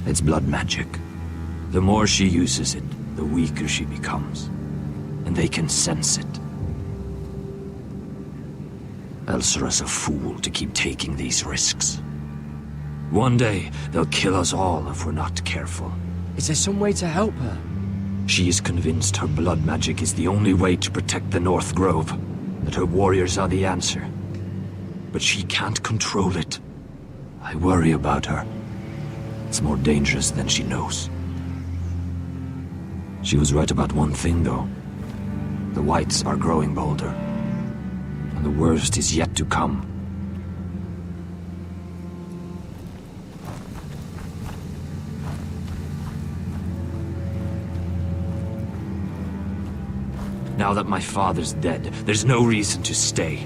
It's blood magic. The more she uses it, the weaker she becomes. And they can sense it. Elsera's a fool to keep taking these risks. One day, they'll kill us all if we're not careful. Is there some way to help her? She is convinced her blood magic is the only way to protect the North Grove, that her warriors are the answer. But she can't control it. I worry about her. It's more dangerous than she knows. She was right about one thing, though. The whites are growing bolder. and the worst is yet to come. Now that my father's dead, there's no reason to stay.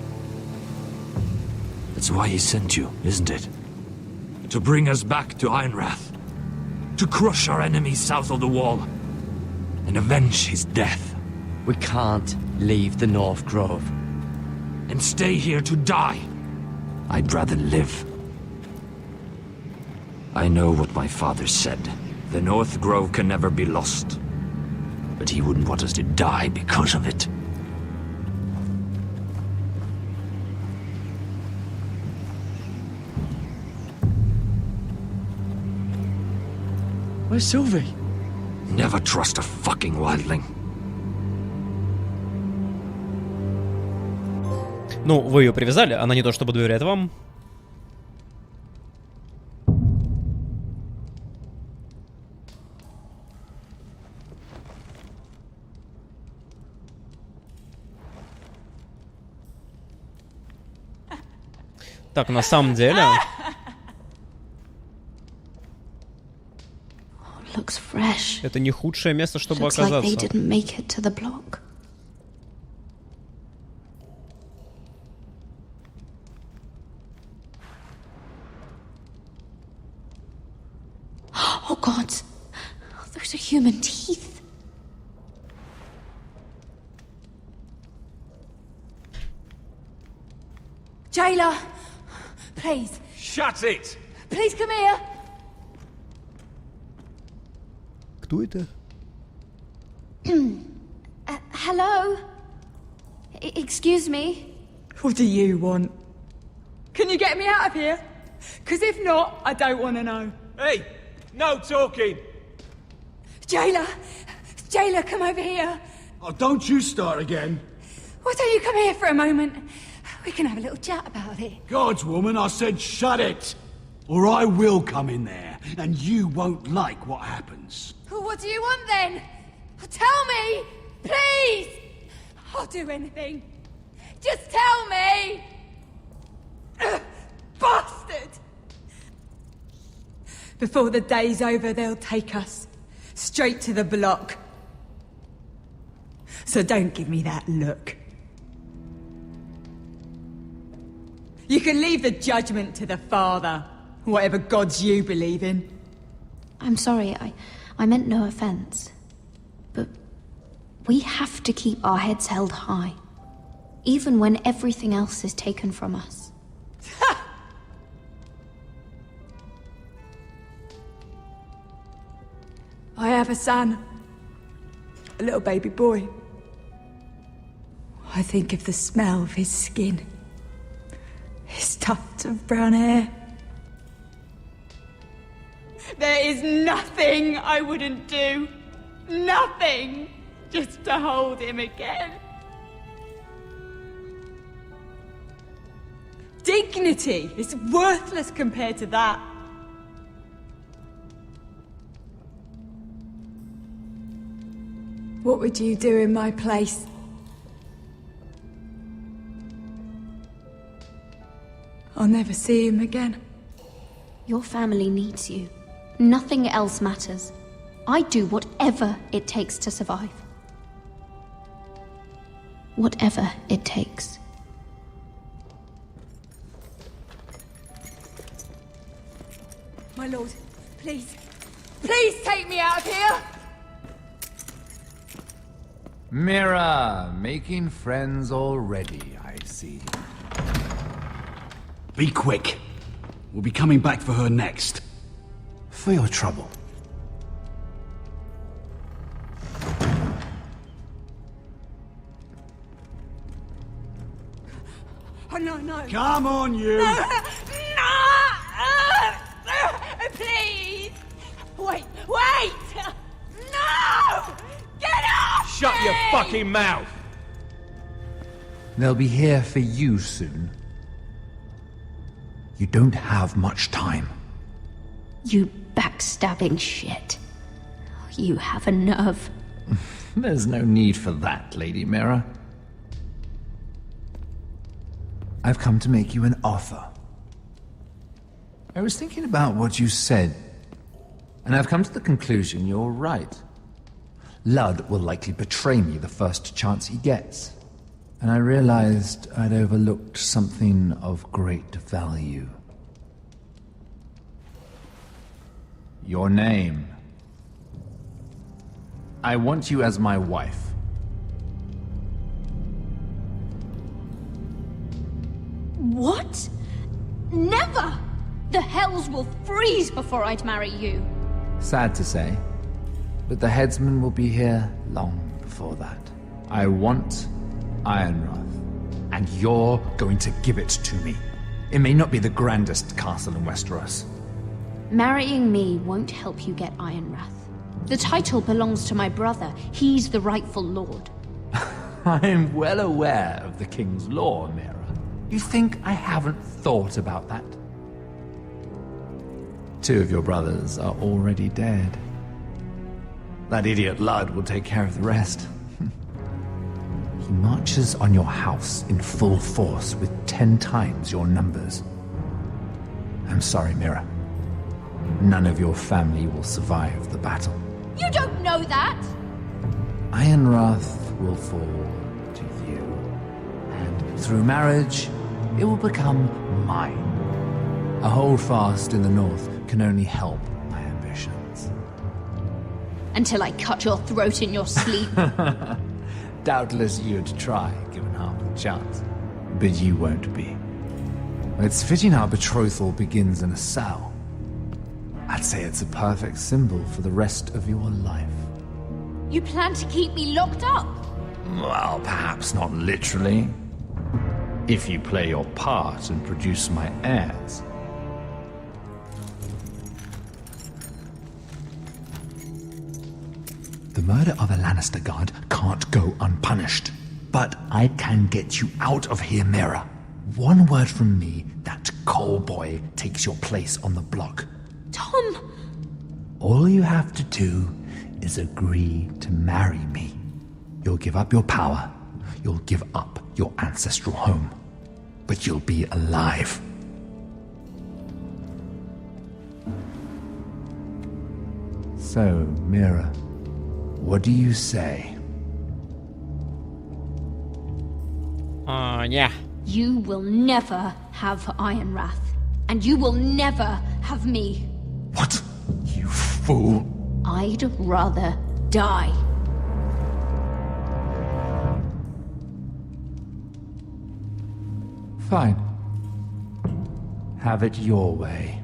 That's why he sent you, isn't it? To bring us back to Ironrath. To crush our enemies south of the Wall. And avenge his death. We can't leave the North Grove. And stay here to die. I'd rather live. I know what my father said. The North Grove can never be lost. But he wouldn't want us to die because of it. Where's Sylvie? Never trust a fucking wildling. Ну, вы ее привязали, она не то чтобы доверяет вам. Так, на самом деле... Looks fresh. Это не худшее место, чтобы Looks like оказаться. they didn't make it to the block. Oh God, those are human teeth. Jailer, please. Shut it! Please come here. Кто это? Hello? Excuse me? What do you want? Can you get me out of here? Because if not, I don't want to know. Hey! No talking! Jailer, Jailer, come over here. Oh, don't you start again. Why don't you come here for a moment? We can have a little chat about it. God's woman, I said shut it. Or I will come in there, and you won't like what happens. Well, what do you want then? Tell me, please. I'll do anything. Just tell me. Bastard! Before the day's over, they'll take us straight to the block. So don't give me that look. You can leave the judgment to the Father, whatever gods you believe in. I'm sorry, I meant no offense. But we have to keep our heads held high, even when everything else is taken from us. I have a son, a little baby boy. I think of the smell of his skin, his tufts of brown hair. There is nothing I wouldn't do. Nothing. Just to hold him again. Dignity is worthless compared to that. What would you do in my place? I'll never see him again. Your family needs you. Nothing else matters. I do whatever it takes to survive. Whatever it takes. My lord, please. Please take me out of here! Mira, making friends already, I see. Be quick. We'll be coming back for her next. For your trouble. Oh, no, no. Come on, you! No! Please! Wait! No! Get off! Shut your fucking mouth! They'll be here for you soon. You don't have much time. You backstabbing shit. You have a nerve. There's no need for that, Lady Mira. I've come to make you an offer. I was thinking about what you said, and I've come to the conclusion you're right. Ludd will likely betray me the first chance he gets. And I realized I'd overlooked something of great value. Your name. I want you as my wife. What? Never! The hells will freeze before I'd marry you. Sad to say, but the headsman will be here long before that. I want Ironrath, and you're going to give it to me. It may not be the grandest castle in Westeros. Marrying me won't help you get Ironrath. The title belongs to my brother. He's the rightful lord. I'm well aware of the king's law, Mira. You think I haven't thought about that? 2 of your brothers are already dead. That idiot Ludd will take care of the rest. He marches on your house in full force with 10 times your numbers. I'm sorry, Mira. None of your family will survive the battle. You don't know that! Ironrath will fall to you, and through marriage, it will become mine. A holdfast in the north can only help my ambitions. Until I cut your throat in your sleep. Doubtless you'd try, given half the chance. But you won't be. It's fitting our betrothal begins in a cell. I'd say it's a perfect symbol for the rest of your life. You plan to keep me locked up? Well, perhaps not literally. If you play your part and produce my heirs. The murder of a Lannister guard can't go unpunished. But I can get you out of here, Mira. One word from me, that coal boy takes your place on the block. Tom! All you have to do is agree to marry me. You'll give up your power. You'll give up your ancestral home. But you'll be alive. So, Mira, what do you say? Yeah. You will never have Ironrath. And you will never have me. What? You fool. I'd rather die. Fine. Have it your way.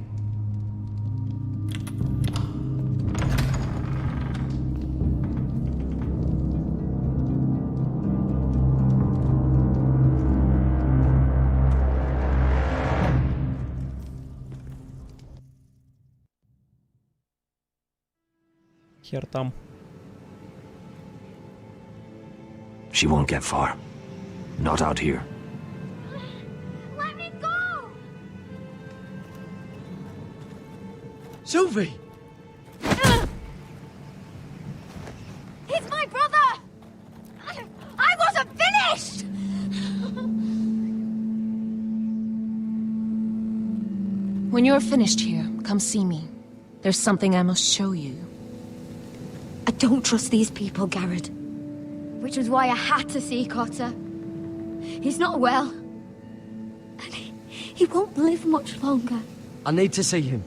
Хер там. She won't get far. Not out here. Let me go! Sylvie! He's my brother! I wasn't finished! When you're finished here, come see me. There's something I must show you. I don't trust these people, Garrett. Which was why I had to see Cotter. He's not well. And he won't live much longer. I need to see him.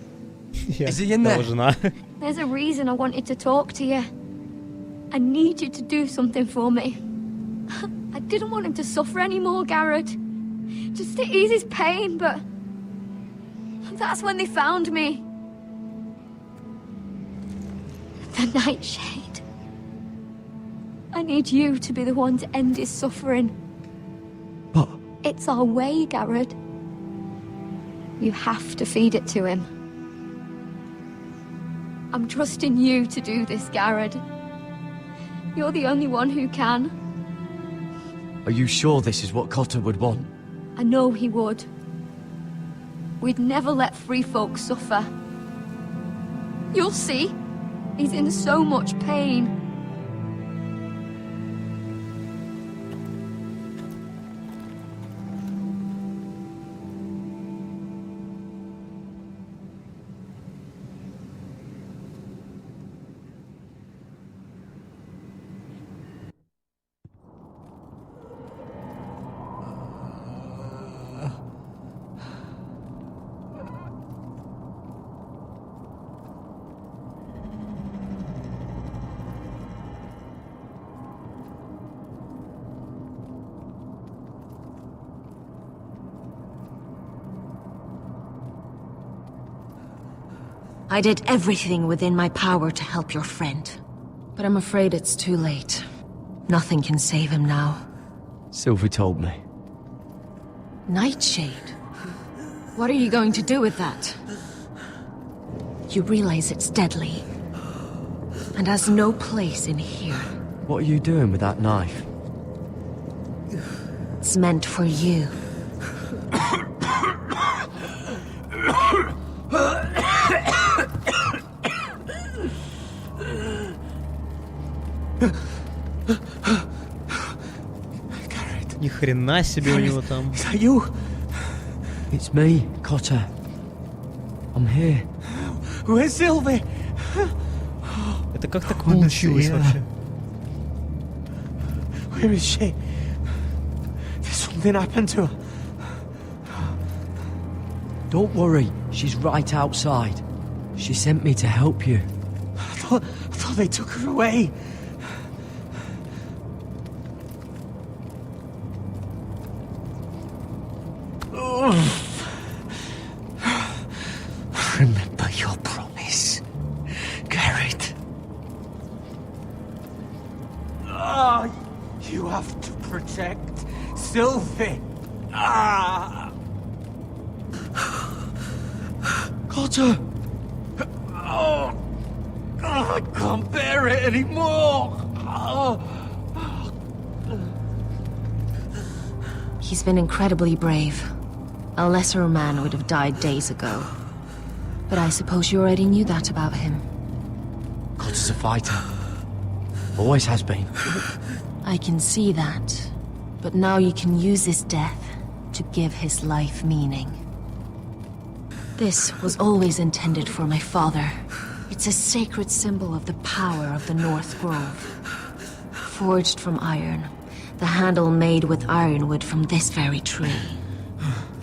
Yeah, Is he in there? There's a reason I wanted to talk to you. I need you to do something for me. I didn't want him to suffer anymore, Garrett. Just to ease his pain, but... that's when they found me. The Nightshade. I need you to be the one to end his suffering. But... it's our way, Garrett. You have to feed it to him. I'm trusting you to do this, Garrett. You're the only one who can. Are you sure this is what Cotter would want? I know he would. We'd never let free folk suffer. You'll see. He's in so much pain. I did everything within my power to help your friend. But I'm afraid it's too late. Nothing can save him now. Sylvie told me. Nightshade? What are you going to do with that? You realize it's deadly, and has no place in here. What are you doing with that knife? It's meant for you. Ни хрена себе у него там. Is that you? It's me, Cotter. I'm here. Where's Sylvie? Это как так получилось вообще? Where is she? Did something happen to her? Don't worry, she's right outside. She sent me to help you. I thought they took her away. Remember your promise, Garrett. You have to protect Sylvie. Cotter! I can't bear it anymore. He's been incredibly brave. A lesser man would have died days ago. But I suppose you already knew that about him. Cotter's a fighter. Always has been. I can see that. But now you can use his death to give his life meaning. This was always intended for my father. It's a sacred symbol of the power of the North Grove. Forged from iron, the handle made with ironwood from this very tree.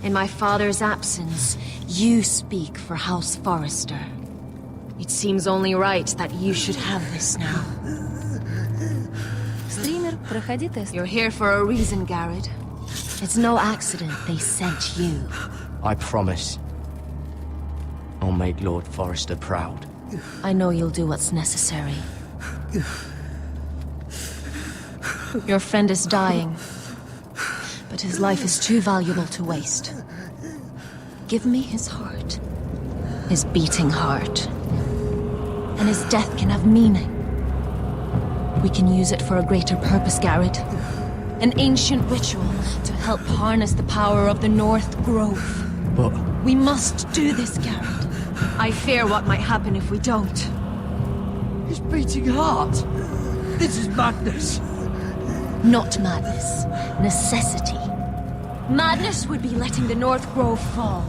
In my father's absence, you speak for House Forrester. It seems only right that you should have this now. Стример, проходи тест. You're here for a reason, Garrett. It's no accident they sent you. I promise. I'll make Lord Forrester proud. I know you'll do what's necessary. Your friend is dying, but his life is too valuable to waste. Give me his heart, his beating heart, and his death can have meaning. We can use it for a greater purpose, Garrett. An ancient ritual to help harness the power of the North Grove. But we must do this, Garrett. I fear what might happen if we don't. his beating heart. This is madness. Not madness. Necessity. Madness would be letting the North Grove fall.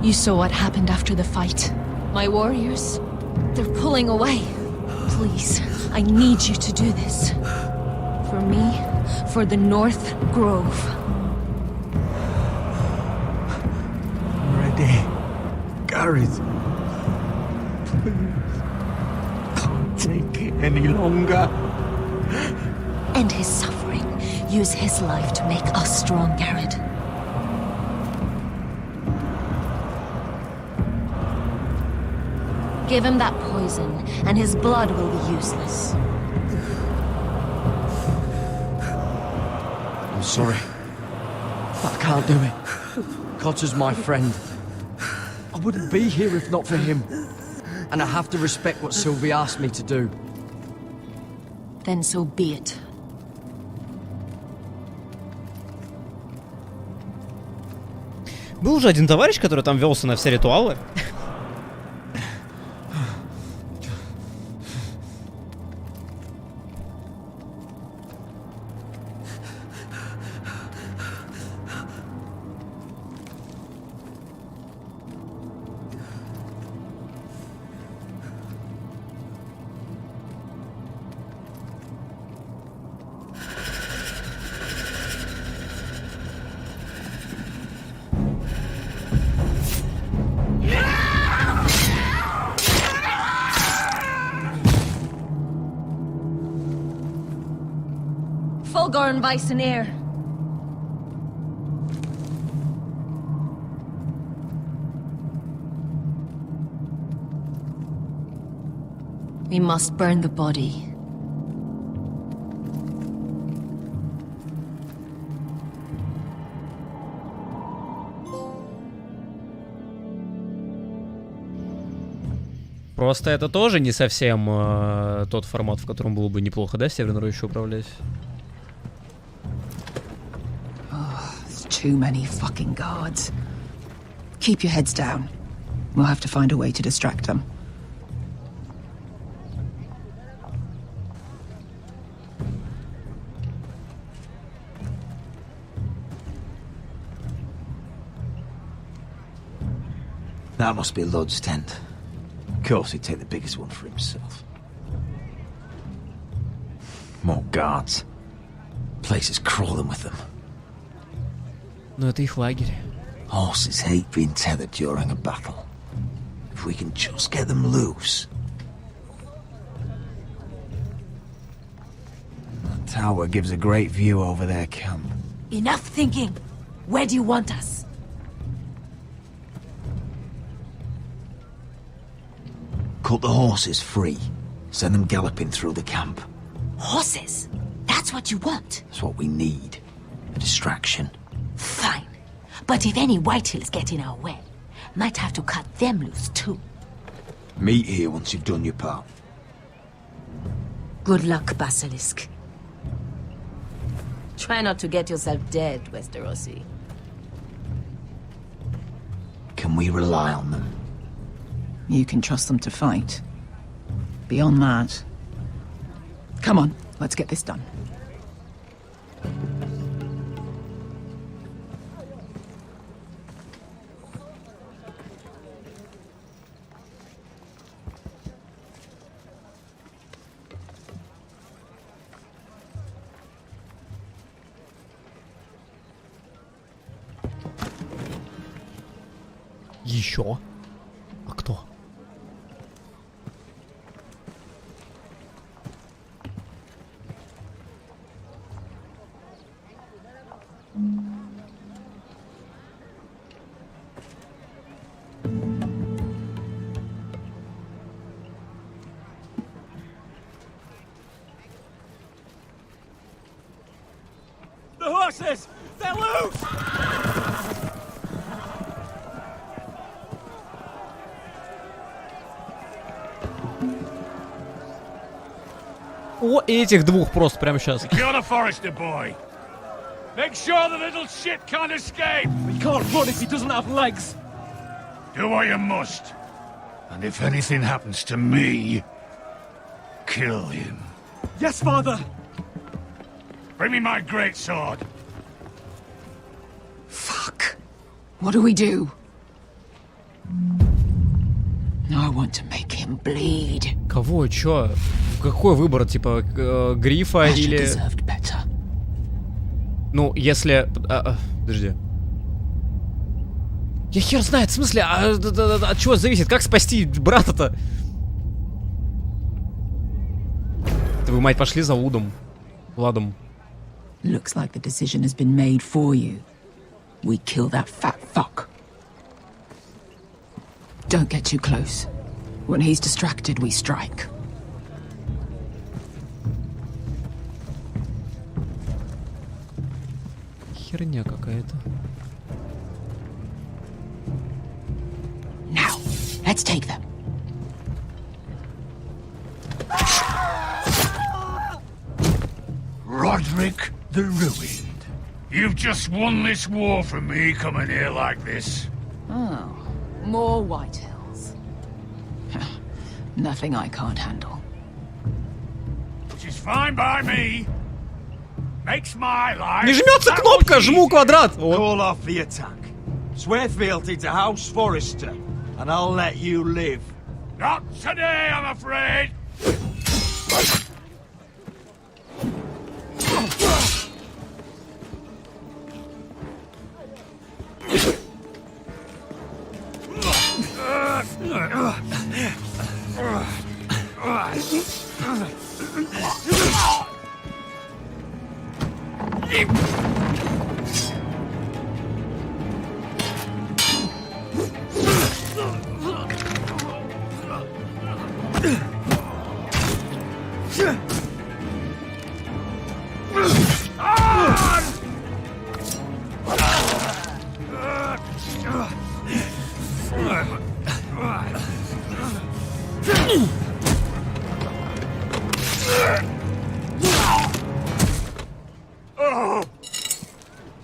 You saw what happened after the fight. My warriors, they're pulling away. Please, I need you to do this. For me, for the North Grove. I'm ready. Garrett. Please. Can't take it any longer. End his suffering. Use his life to make us strong, Garrett. Give him that poison, and his blood will be useless. I'm sorry. But I can't do it. Cotter's my friend. I wouldn't be here if not for him. And I have to respect what Sylvie asked me to do. Then so be it. Был уже один товарищ, который там велся на все ритуалы. Fulgorn Vicenair. We must burn the body. Просто это тоже не совсем тот формат, в котором было бы неплохо, да, Северной Рощей управлять? There's too many fucking guards. Keep your heads down. We'll have to find a way to distract them. That must be Lud's tent. Of course, he'd take the biggest one for himself. More guards. Place is crawling with them. Но это их лагерь. Horses hate being tethered during a battle. If we can just get them loose. That tower gives a great view over their camp. Enough thinking. Where do you want us? Cut the horses free. Send them galloping through the camp. Horses? That's what you want? That's what we need. A distraction. Fine. But if any whitehills get in our way, might have to cut them loose too. Meet here once you've done your part. Good luck, Basilisk. Try not to get yourself dead, Westerosi. Can we rely on them? You can trust them to fight. Beyond that... Come on, let's get this done. Еще? А кто? The horses! They're loose! О, этих двух просто прямо сейчас. Secure the Forester boy. Make sure the little shit can't escape. He can't run if he doesn't have legs. Do what you must. And if anything happens to me, kill him. Yes, father. Bring me my greatsword. Fuck. What do we do? I want to make him bleed. Кого? Чё? Какой выбор? Типа, Грифа или... Ну, если... подожди. Я хер знает, в смысле, от чего зависит? Как спасти брата-то? Вы, мать, пошли за Вудом. Владом. Looks like the decision has been made for you. We kill that fat fuck. Don't get too close. When he's distracted, we strike. Херня какая-то. Now, let's take them. Roderick the Ruined. You've just won this war from me coming here like this. Oh, more White Hills. Nothing I can't handle. Which is fine by me. Makes my life... Не жмется кнопка, жму квадрат. Call off the attack. Swear fealty to House Forrester, and I'll let you live. Not today, I'm afraid.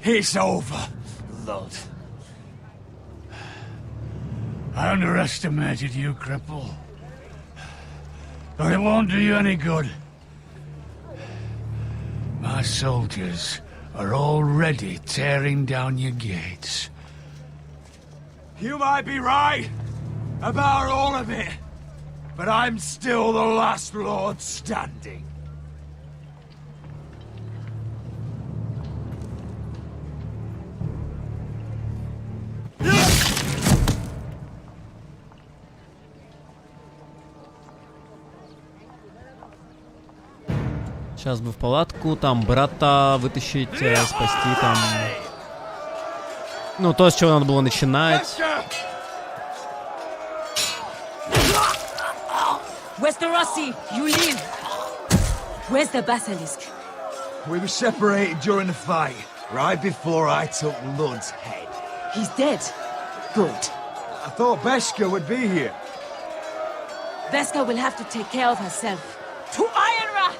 It's over, Lord. I underestimated you, cripple. But it won't do you any good. My soldiers are already tearing down your gates. You might be right about all of it, but I'm still the last lord standing. Сейчас бы в палатку, там брата вытащить, спасти, там... Ну, то, с чего надо было начинать. Westerosi, you live. Where's the basilisk? We were separated during the fight, right before I took Lud's head. He's dead. Good. I thought Beskha would be here. Beskha will have to take care of herself. To Ironra!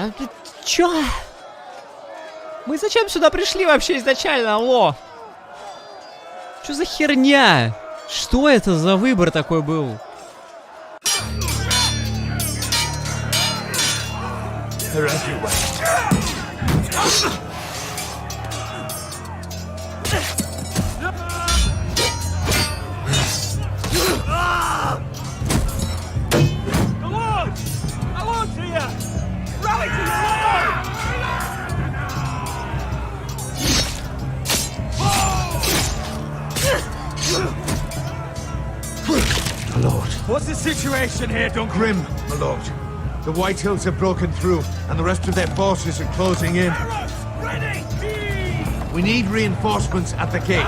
А ты чё? Мы зачем сюда пришли вообще изначально, алло? Что за херня? Что это за выбор такой был? My lord. What's the situation here, Duncan? Grim, my lord. The White Hills have broken through, and the rest of their forces are closing in. Ready! We need reinforcements at the gate.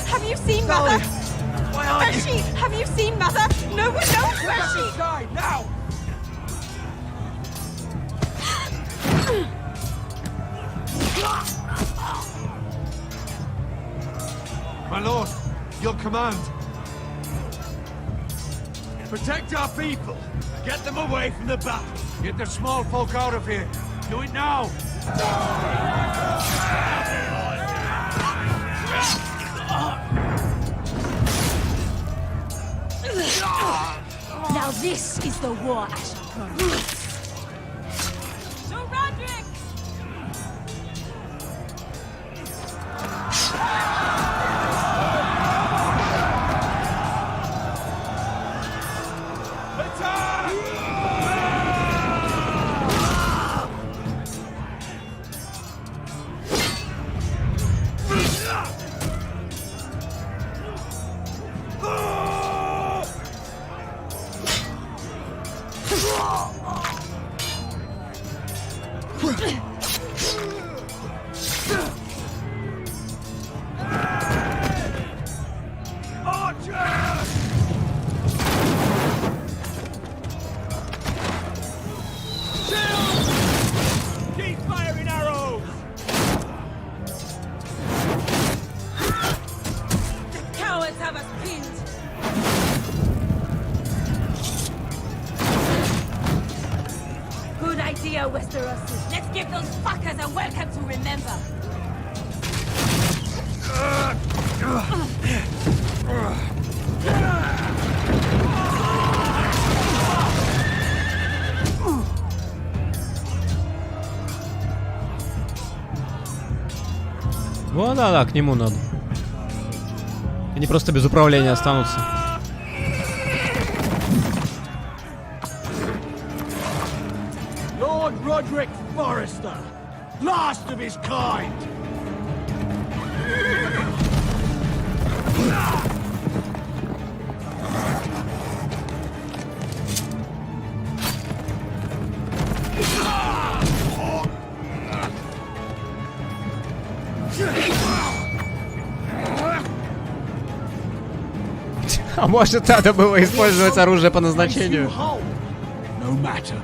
Have you seen Mother? Where's she? Have you seen Mother? No one knows where she is. Now! My lord, your command. Protect our people. Get them away from the battle. Get the small folk out of here. Do it now. Now this is the war Asher promised. To Roderick! Westerosi. Let's give those fuckers a welcome to remember. Вот, да, к нему надо. Они просто без управления останутся. Lord Roderick Forrester, last of his kind. А может, надо было использовать оружие по назначению? No matter.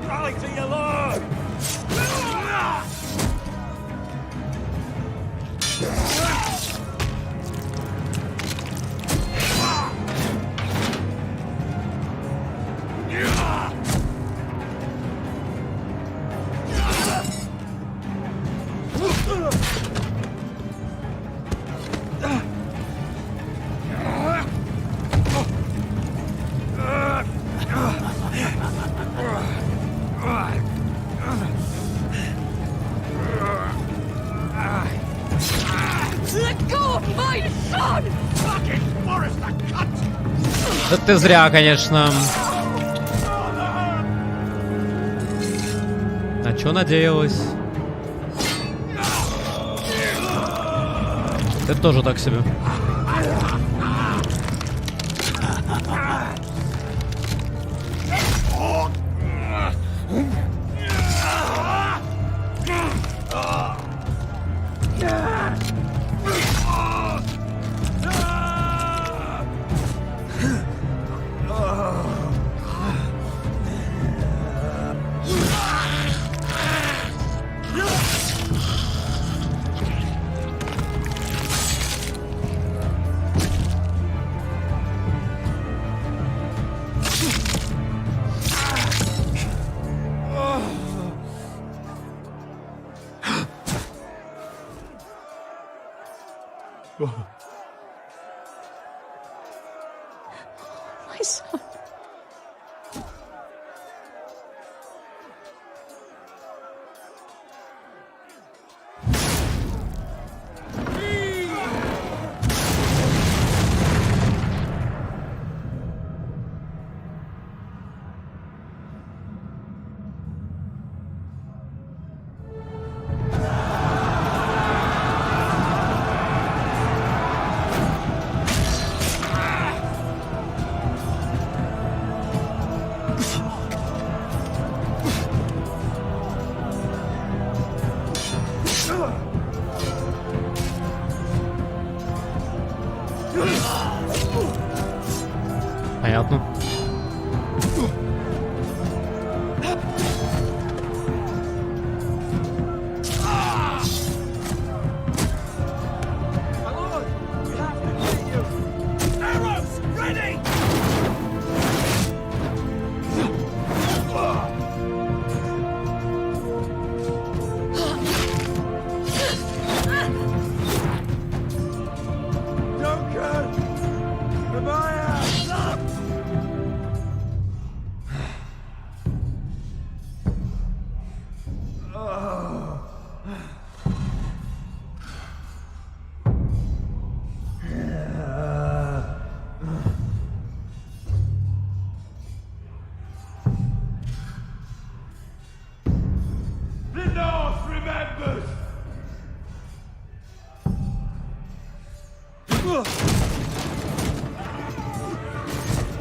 Rally to your lord! Let go of my son! Fucking Forrester, cut! Да ты зря, конечно. На чё надеялась? Ты тоже так себе. My son. Понятно.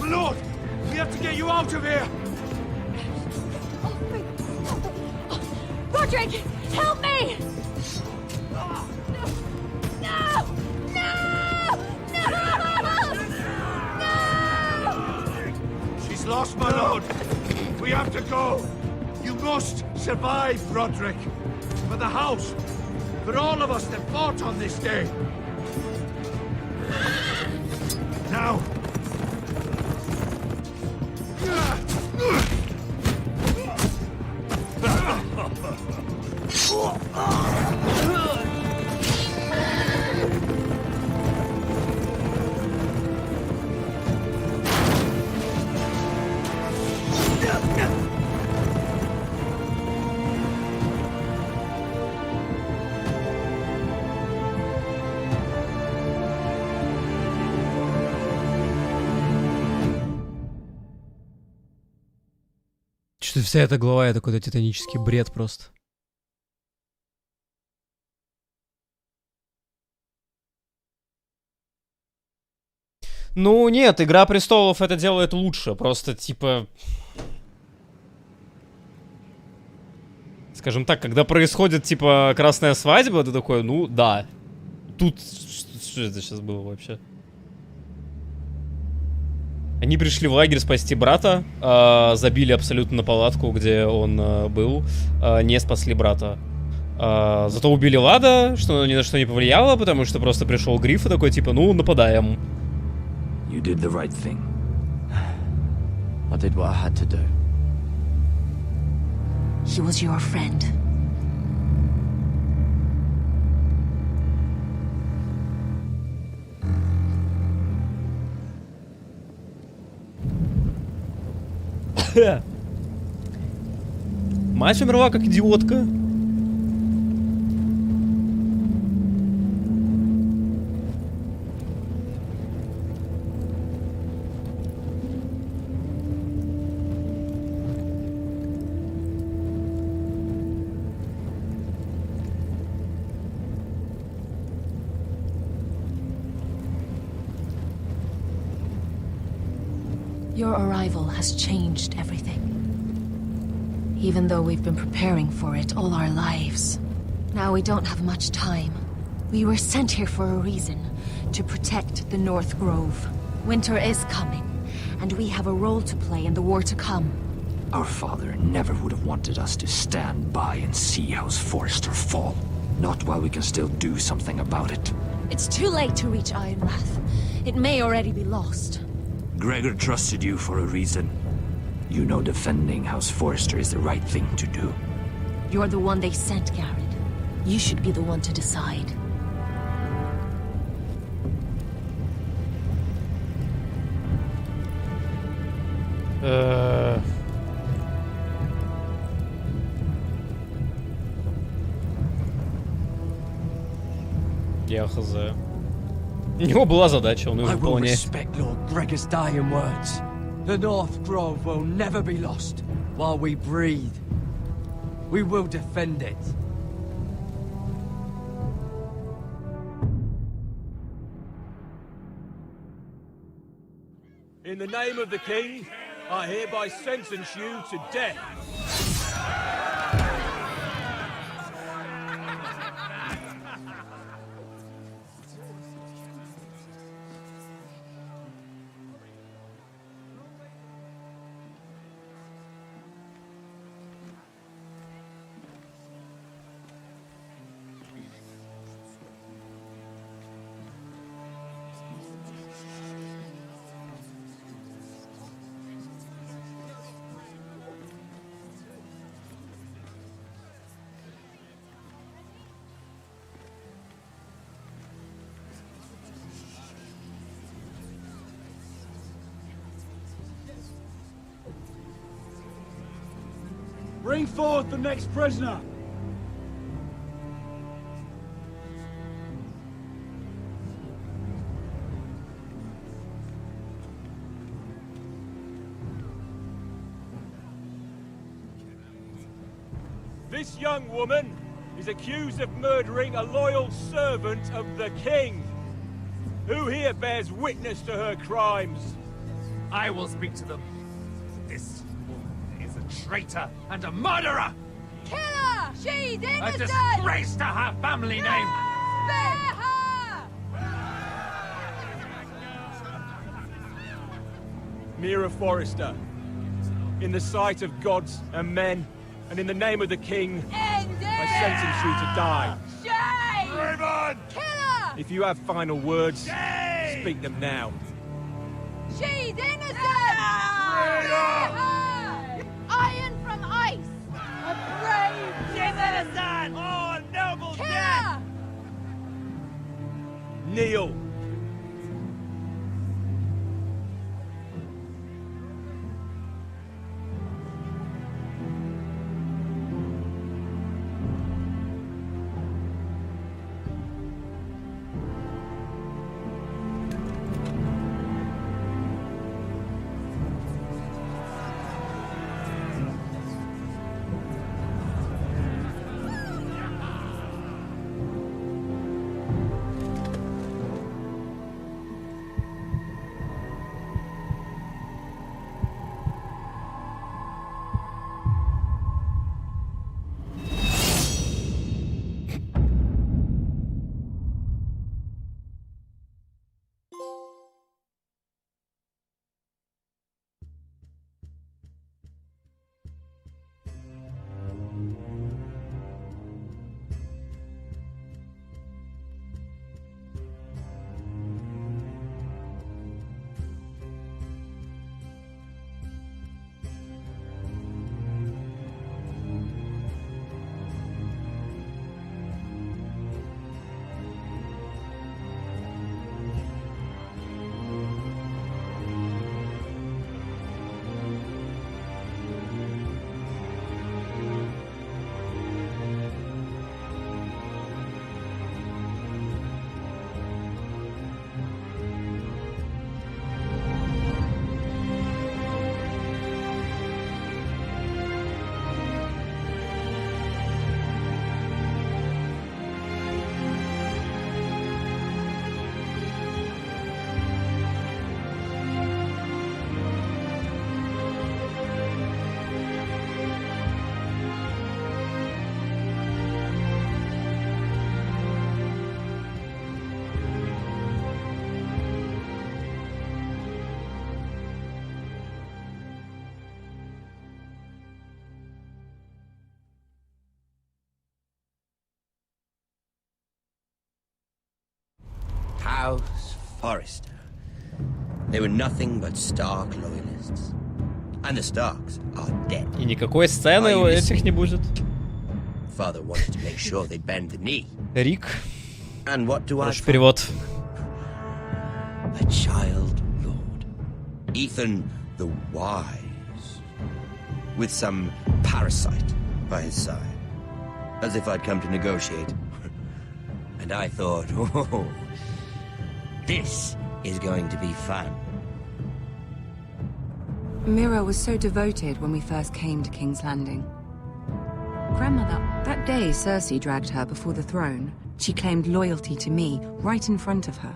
Lord, we have to get you out of here! Roderick, help me! No! No! No! No! She's lost, my lord. We have to go. You must survive, Roderick. For the house. For all of us that fought on this day. Now. Что-то вся эта глава — это какой-то титанический бред просто. Ну нет, Игра Престолов это делает лучше. Просто типа... Скажем так, когда происходит, типа, красная свадьба, ты такой, ну, да. Тут... Что это сейчас было вообще? Они пришли в лагерь спасти брата, забили абсолютно на палатку, где он был, не спасли брата. Зато убили Лада, что ни на что не повлияло, потому что просто пришел Гриф и такой, типа, ну, нападаем. You did the right thing. I did what I had to do. She was your friend. Мать умерла как идиотка. Your arrival has changed everything. Even though we've been preparing for it all our lives. Now we don't have much time. We were sent here for a reason. To protect the North Grove. Winter is coming, and we have a role to play in the war to come. Our father never would have wanted us to stand by and see House Forrester fall. Not while we can still do something about it. It's too late to reach Ironrath. It may already be lost. Gregor trusted you for a reason. You know defending House Forrester is the right thing to do. You're the one they sent, Garrett. You should be the one to decide. Я хз. У него была задача, он ее I will выполняет. respect Lord Gregor's dying words. The North Grove will never be lost while we breathe. We will defend it. In the name of the King, I hereby sentence you to death. Bring forth the next prisoner! This young woman is accused of murdering a loyal servant of the king. Who here bears witness to her crimes? I will speak to them. This woman is a traitor and a murderer! Kill her! She's A innocent! disgrace to her family name! Spare her! Mira Forrester, in the sight of gods and men, and in the name of the king, I sentence you to die. Shame! Raymond! Kill her! If you have final words, speak them now. She's innocent! Spare her! Iron from ice! A brave... She's innocent! Oh, noble Kill her! Kneel. House Forrester. They were nothing but Stark loyalists. And the Starks are dead. И никакой сцены у этих не будет. Father wanted to make sure they bend the knee. Рик. And what do I Хороший перевод. A child lord. Ethan the Wise. With some parasite by his side. As if I'd come to negotiate. And I thought, oh, this is going to be fun. Mira was so devoted when we first came to King's Landing. Grandmother, that day Cersei dragged her before the throne, she claimed loyalty to me right in front of her.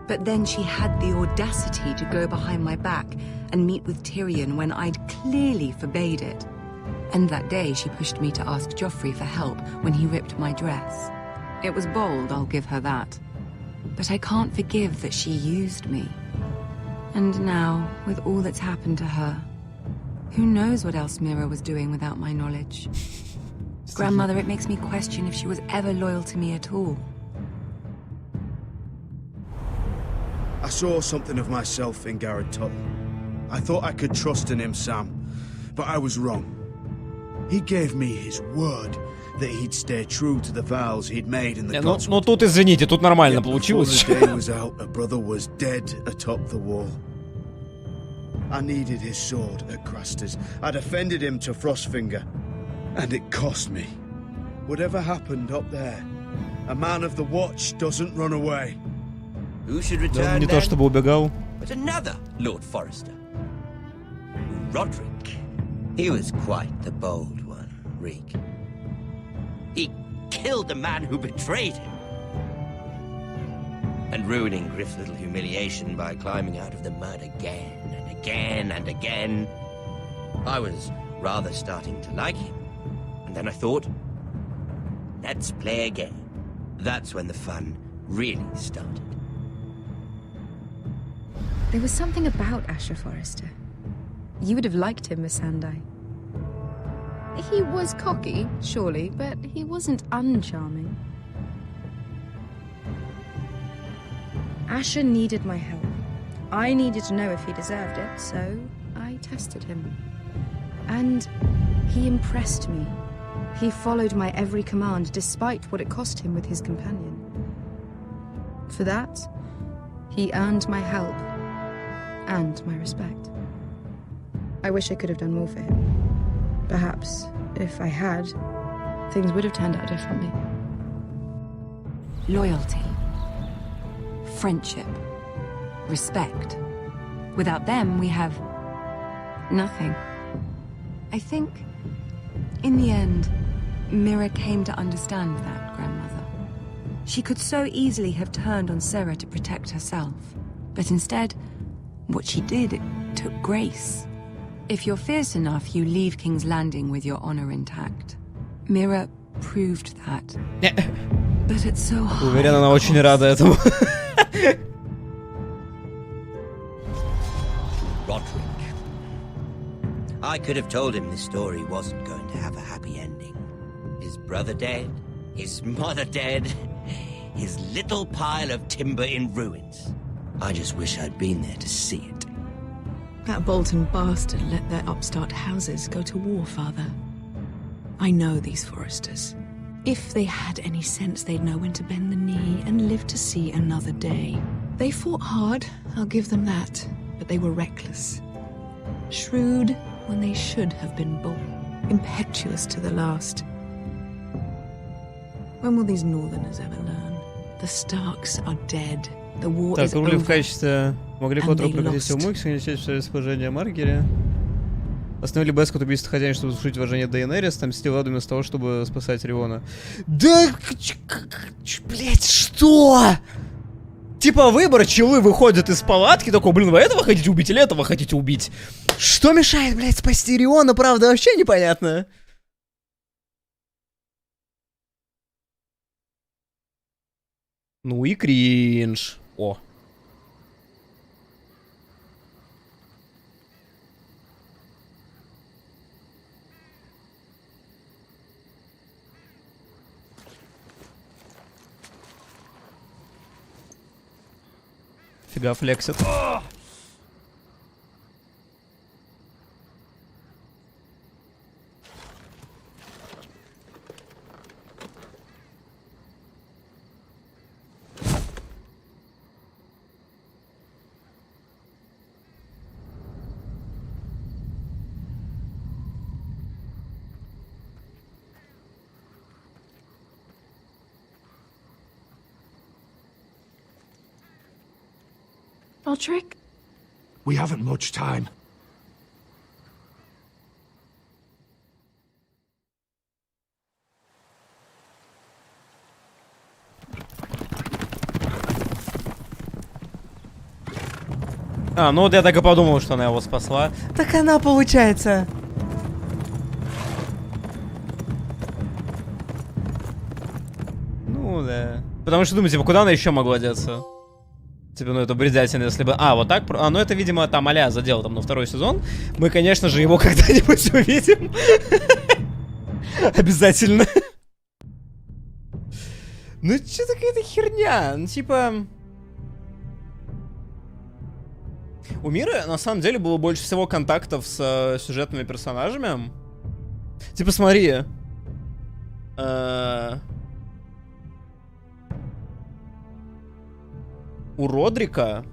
But then she had the audacity to go behind my back and meet with Tyrion when I'd clearly forbade it. And that day she pushed me to ask Joffrey for help when he ripped my dress. It was bold, I'll give her that. But I can't forgive that she used me. And now, with all that's happened to her, who knows what else Mira was doing without my knowledge? Grandmother, it makes me question if she was ever loyal to me at all. I saw something of myself in Garrett Tuttle. I thought I could trust in him, Sam, but I was wrong. He gave me his word that he'd stay true to the vows he'd made in the Godswood. Ну тут извините, тут нормально получилось. Before the day was out, a brother was dead atop the wall. I needed his sword at Craster's. I defended him to Frostfinger, and it cost me. Whatever happened up there, a man of the Watch doesn't run away. Who should return Не то чтобы убегал. But another Lord Forrester. Roderick. He was quite the bold one, Reek. He killed the man who betrayed him. And ruining Griff's little humiliation by climbing out of the mud again and again and again. I was rather starting to like him. And then I thought, let's play again. That's when the fun really started. There was something about Asher Forrester. You would have liked him, Miss Sandai. He was cocky, surely, but he wasn't uncharming. Asher needed my help. I needed to know if he deserved it, so I tested him. And he impressed me. He followed my every command, despite what it cost him with his companion. For that, he earned my help and my respect. I wish I could have done more for him. Perhaps, if I had, things would have turned out differently. Loyalty. Friendship. Respect. Without them, we have nothing. I think, in the end, Mira came to understand that, Grandmother. She could so easily have turned on Sarah to protect herself. But instead, what she did, it took grace. If you're fierce enough, you leave King's Landing with your honor intact. Mira proved that. But it's so hard. Уверен, она очень рада этому. Roderick. I could have told him this story wasn't going to have a happy ending. His brother dead, his mother dead, his little pile of timber in ruins. I just wish I'd been there to see it. That Bolton bastard let their upstart houses go to war, Father. I know these Forresters. If they had any sense, they'd know when to bend the knee and live to see another day. They fought hard, I'll give them that, but they were reckless. Shrewd when they should have been bold. Impetuous to the last. When will these Northerners ever learn? The Starks are dead. The war is Так, рубли в over. качестве... Могли Поттеру прекратить все муки, начать все расположение Маргере. Остановили Беску от убийства хозяина, чтобы заслужить уважение Дейенерис, там мстил Ладу вместо того, чтобы спасать Риона. Да... Блять, что? Типа выбор, челы выходят из палатки, такой, блин, вы этого хотите убить или этого хотите убить? Что мешает, блять, спасти Риона, правда, вообще непонятно. Ну и кринж. О. Фига флексит. Roderick? We haven't much time. А, ну вот я так и подумал, что она его спасла. Так она получается. Ну да. Потому что думаю, типа, куда она еще могла деться? Типа, ну это бредятина, если бы... А, вот так... А, ну это, видимо, там а-ля задел там на второй сезон. Мы, конечно же, его когда-нибудь увидим. Обязательно. Ну что-то какая-то херня. Ну типа... У Миры, на самом деле, было больше всего контактов с сюжетными персонажами. Типа, смотри. У Родрика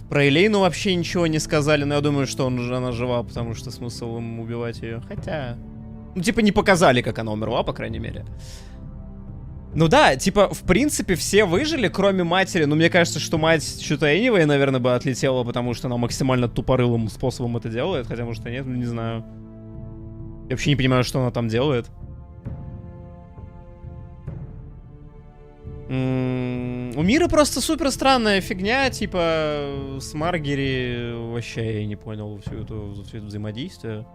про Элейну вообще ничего не сказали, но я думаю, что она жива, потому что смысл им убивать ее. Хотя... Ну, типа, не показали, как она умерла, по крайней мере. Ну да, типа, в принципе, все выжили, кроме матери. Но мне кажется, что мать что-то anyway, наверное, бы отлетела, потому что она максимально тупорылым способом это делает. Хотя, может, и нет, не знаю. Я вообще не понимаю, что она там делает. У Миры просто супер странная фигня, типа, с Маргери вообще я не понял все это взаимодействие.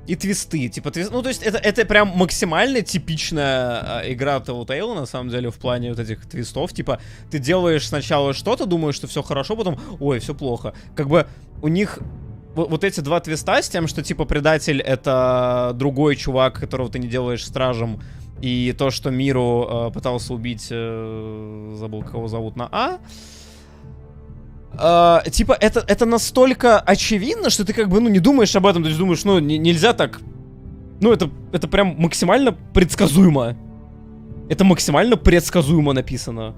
И твисты, типа, ну, то есть, это прям максимально типичная игра Telltale, на самом деле, в плане вот этих твистов, типа, ты делаешь сначала что-то, думаешь, что все хорошо, потом, ой, все плохо. Как бы у них вот эти два твиста с тем, что, типа, предатель — это другой чувак, которого ты не делаешь стражем, и то, что Миру пытался убить, забыл, кого зовут на А, типа, это настолько очевидно, что ты как бы, ну, не думаешь об этом, ты думаешь, ну, нельзя так... Ну, это прям максимально предсказуемо. Это максимально предсказуемо написано.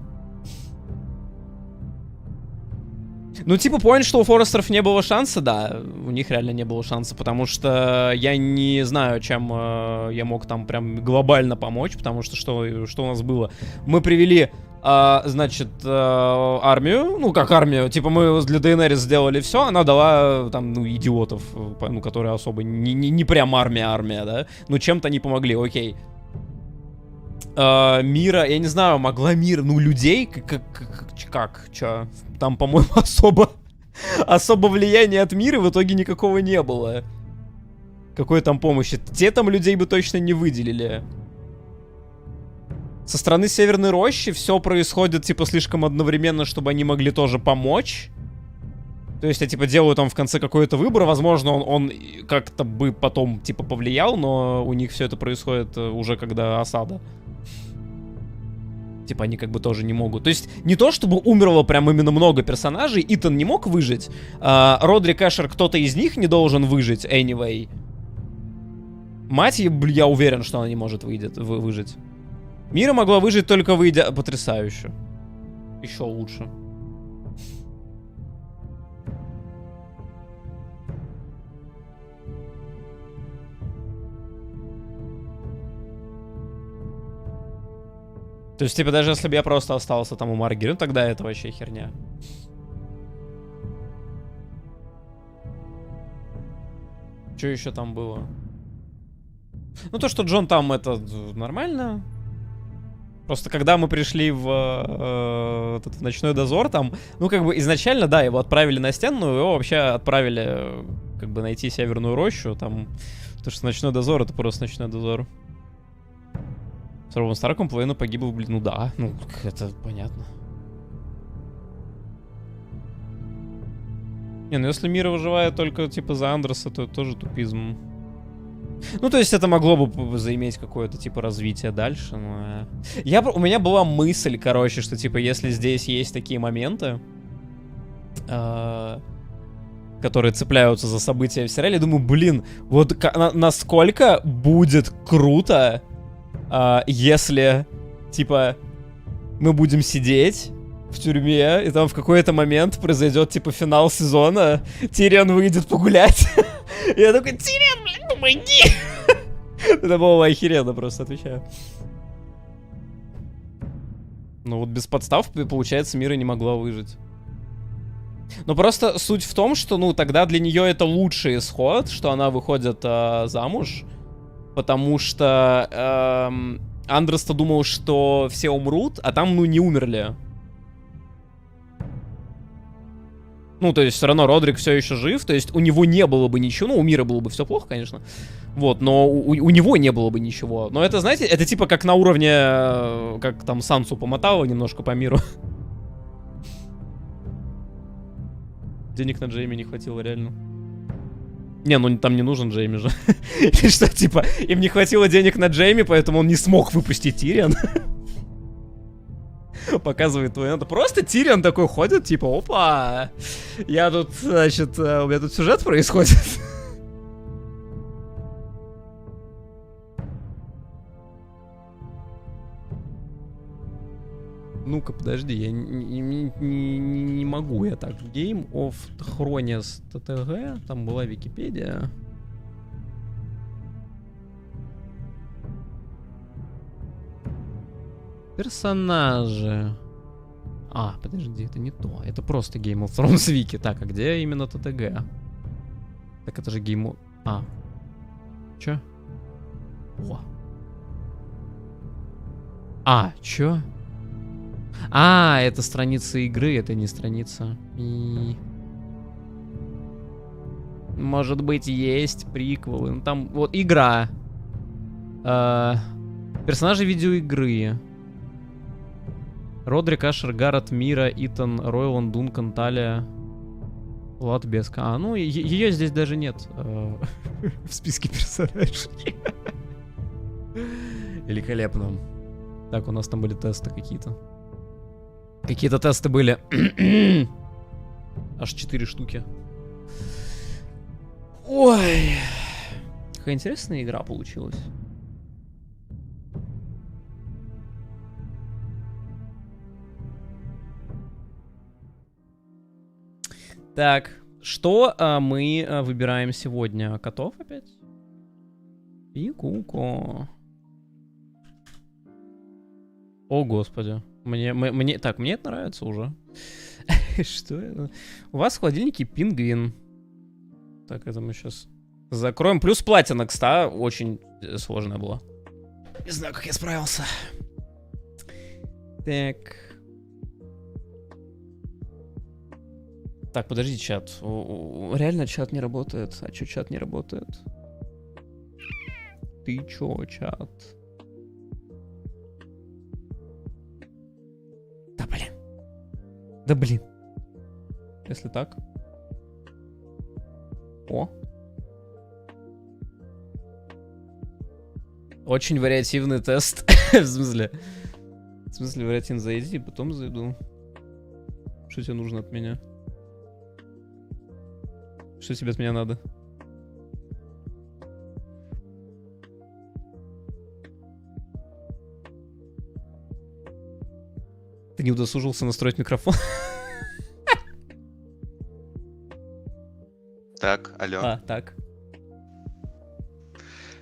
Ну, типа, point, что у Форестеров не было шанса, да, у них реально не было шанса, потому что я не знаю, чем я мог там прям глобально помочь, потому что что у нас было? Мы привели... значит, армию, ну, как армию, типа, мы для Дейенерис сделали все, она дала, там, ну, идиотов, ну, которые особо не прям армия, да, ну, чем-то не помогли, окей. Мира, я не знаю, могла Мира, ну, людей, чё, там, по-моему, особо влияния от Мира в итоге никакого не было. Какой там помощи? Те там людей бы точно не выделили. Со стороны Северной Рощи все происходит, типа, слишком одновременно, чтобы они могли тоже помочь. То есть я, типа, делаю там в конце какой-то выбор. Возможно, он как-то бы потом, типа, повлиял, но у них все это происходит уже когда осада. Типа, они как бы тоже не могут. То есть не то, чтобы умерло прям именно много персонажей. Итан не мог выжить. Родрик, Эшер, кто-то из них не должен выжить, anyway. Мать, я уверен, что она не может выжить. Мира могла выжить, только выйдя... Потрясающе. Еще лучше. То есть, типа, даже если бы я просто остался там у Маргери, ну тогда это вообще херня. Что еще там было? Ну, то, что Джон там, это нормально. Просто когда мы пришли в этот ночной дозор, там, ну, как бы изначально, да, его отправили на стену, но его вообще отправили, как бы, найти Северную Рощу, там, потому что ночной дозор — это просто ночной дозор. В Ровом Старком половину погибло, блин, ну да, ну, это понятно. Не, ну если Мира выживает только, типа, за Андерса, то это тоже тупизм. Ну, то есть это могло бы заиметь какое-то, типа, развитие дальше, но... У меня была мысль, короче, что, типа, если здесь есть такие моменты, которые цепляются за события в сериале, я думаю, блин, вот насколько будет круто, если, типа, мы будем сидеть в тюрьме, и там в какой-то момент произойдет, типа, финал сезона, Тирион выйдет погулять. И я такой, Тирион, блин, помоги! Это было охеренно, просто отвечаю. Ну вот без подстав, получается, Мира не могла выжить. Но просто суть в том, что, ну, тогда для нее это лучший исход, что она выходит замуж, потому что Андрес-то думал, что все умрут, а там, ну, не умерли. Ну, то есть, все равно Родрик все еще жив, то есть, у него не было бы ничего, ну, у Мира было бы все плохо, конечно, вот, но у него не было бы ничего. Но это, знаете, это типа как на уровне, как там Сансу помотала немножко по миру. Денег на Джейми не хватило, реально. Не, ну там не нужен Джейми же. Или что, типа, им не хватило денег на Джейми, поэтому он не смог выпустить Тирион. Показывает твой. Это просто Тирион такой ходит, типа, опа, я тут, значит, у меня тут сюжет происходит. Ну-ка, подожди, я не могу я так. Game of Thrones TTG, там была Википедия. Персонажи. Подожди, это не то. Это просто Game of Thrones Вики. Так, а где именно TTG? Так это же Game of... Чё? Чё? Это страница игры, это не страница. Может быть, есть приквелы. Ну, там, вот, игра. Персонажи видеоигры. Родрик, Ашер, Гаррет, Мира, Итан, Ройланд, Дункан, Талия, Влад, Беска. Ну, ее здесь даже нет в списке персонажей. Великолепно. Так, у нас там были тесты какие-то. Какие-то тесты были. Аж 4 штуки. Ой. Какая интересная игра получилась. Так, что мы выбираем сегодня? Котов опять? Пикуко. О, господи. Мне это нравится уже. Что это? У вас в холодильнике пингвин. Так, это мы сейчас закроем. Плюс платина, кстати, очень сложная была. Не знаю, как я справился. Так. Так, подожди, чат. Реально чат не работает. А чё чат не работает? Ты чё, чат? Да блин. Если так. О. Очень вариативный тест. В смысле, вариативно зайди, потом зайду. Что тебе нужно от меня? Что тебе от меня надо? Ты не удосужился настроить микрофон? Так, алло. Так.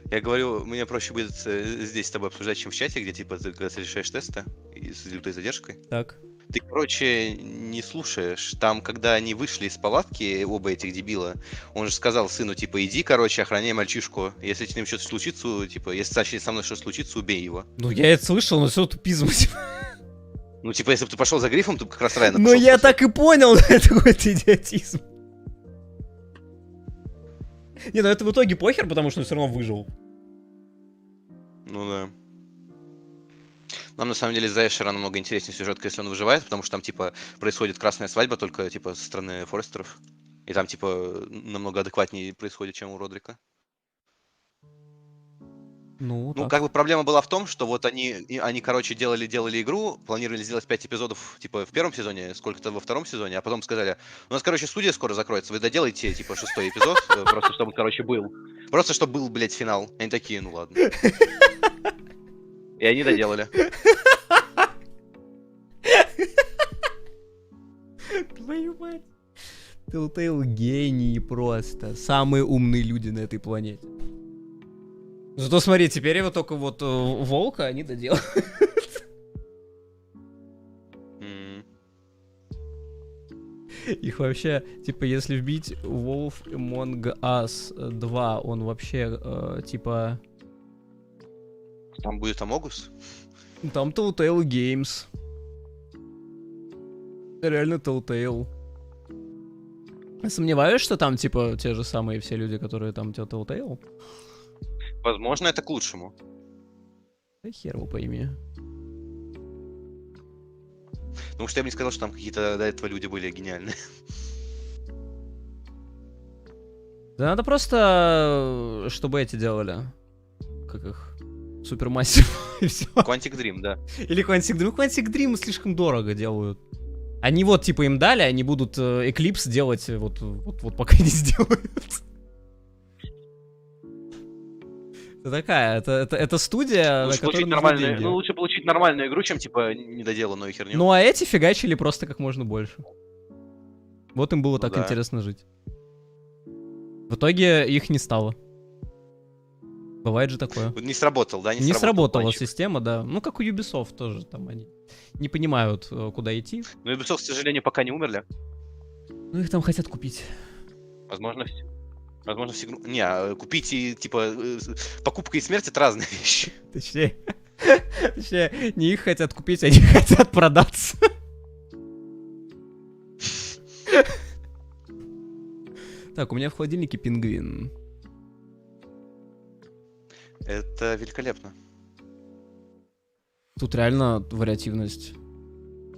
Я говорю, мне проще будет здесь с тобой обсуждать, чем в чате, где, типа, ты когда ты решаешь тесты и с лютой задержкой. Так. Ты, короче, не слушаешь. Там, когда они вышли из палатки, оба этих дебила, он же сказал сыну, типа, иди, короче, охраняй мальчишку. Если с ним что-то случится, типа, если со мной что-то случится, убей его. Ну, я это слышал, но все тупизм. Ну, типа, если бы ты пошел за грифом, ты бы как раз Райана Ну, я так и понял, это какой-то идиотизм. Не, ну это в итоге похер, потому что он все равно выжил. Ну да. Нам, на самом деле, за Эшера намного интереснее сюжетка, если он выживает, потому что там, типа, происходит красная свадьба, только, типа, со стороны Форестеров. И там, типа, намного адекватнее происходит, чем у Родрика. Ну, как бы проблема была в том, что вот они короче, делали игру, планировали сделать 5 эпизодов, типа, в первом сезоне, сколько-то во втором сезоне, а потом сказали, у нас, короче, студия скоро закроется, вы доделайте, типа, 6-й эпизод, просто чтобы, короче, был. Просто чтобы был, блядь, финал. Они такие, ну ладно. И они доделали. Твою мать. Telltale гении просто. Самые умные люди на этой планете. Зато смотри, теперь его только вот Волка они доделают. Их вообще, типа, если вбить Wolf Among Us 2, он вообще, типа... Там будет Амогус? Там Telltale Games. Реально Telltale. Сомневаюсь, что там, типа, те же самые все люди, которые там Telltale? Возможно, это к лучшему. Да хер его пойми. Потому что я бы не сказал, что там какие-то до этого люди были гениальные. Да надо просто, чтобы эти делали. Как их? Супермассив и все. Quantic Dream, да. Или Quantic Dream. Quantic Dream слишком дорого делают. Они вот, типа, им дали, они будут Eclipse делать вот пока не сделают. Это такая, это студия, лучше на которой получить деньги. Ну, лучше получить нормальную игру, чем, типа, недоделанную херню. Ну, а эти фигачили просто как можно больше. Вот им было так интересно жить. В итоге их не стало. Бывает же такое. Не сработал, да? Не сработала система, да. Ну, как у Ubisoft тоже, там они не понимают, куда идти. Но Ubisoft, к сожалению, пока не умерли. Ну, их там хотят купить. Возможно, всегда... Не, купить и, типа, покупка и смерть — это разные вещи. Точнее, не их хотят купить, они хотят продаться. Так, у меня в холодильнике пингвин. Это великолепно. Тут реально вариативность.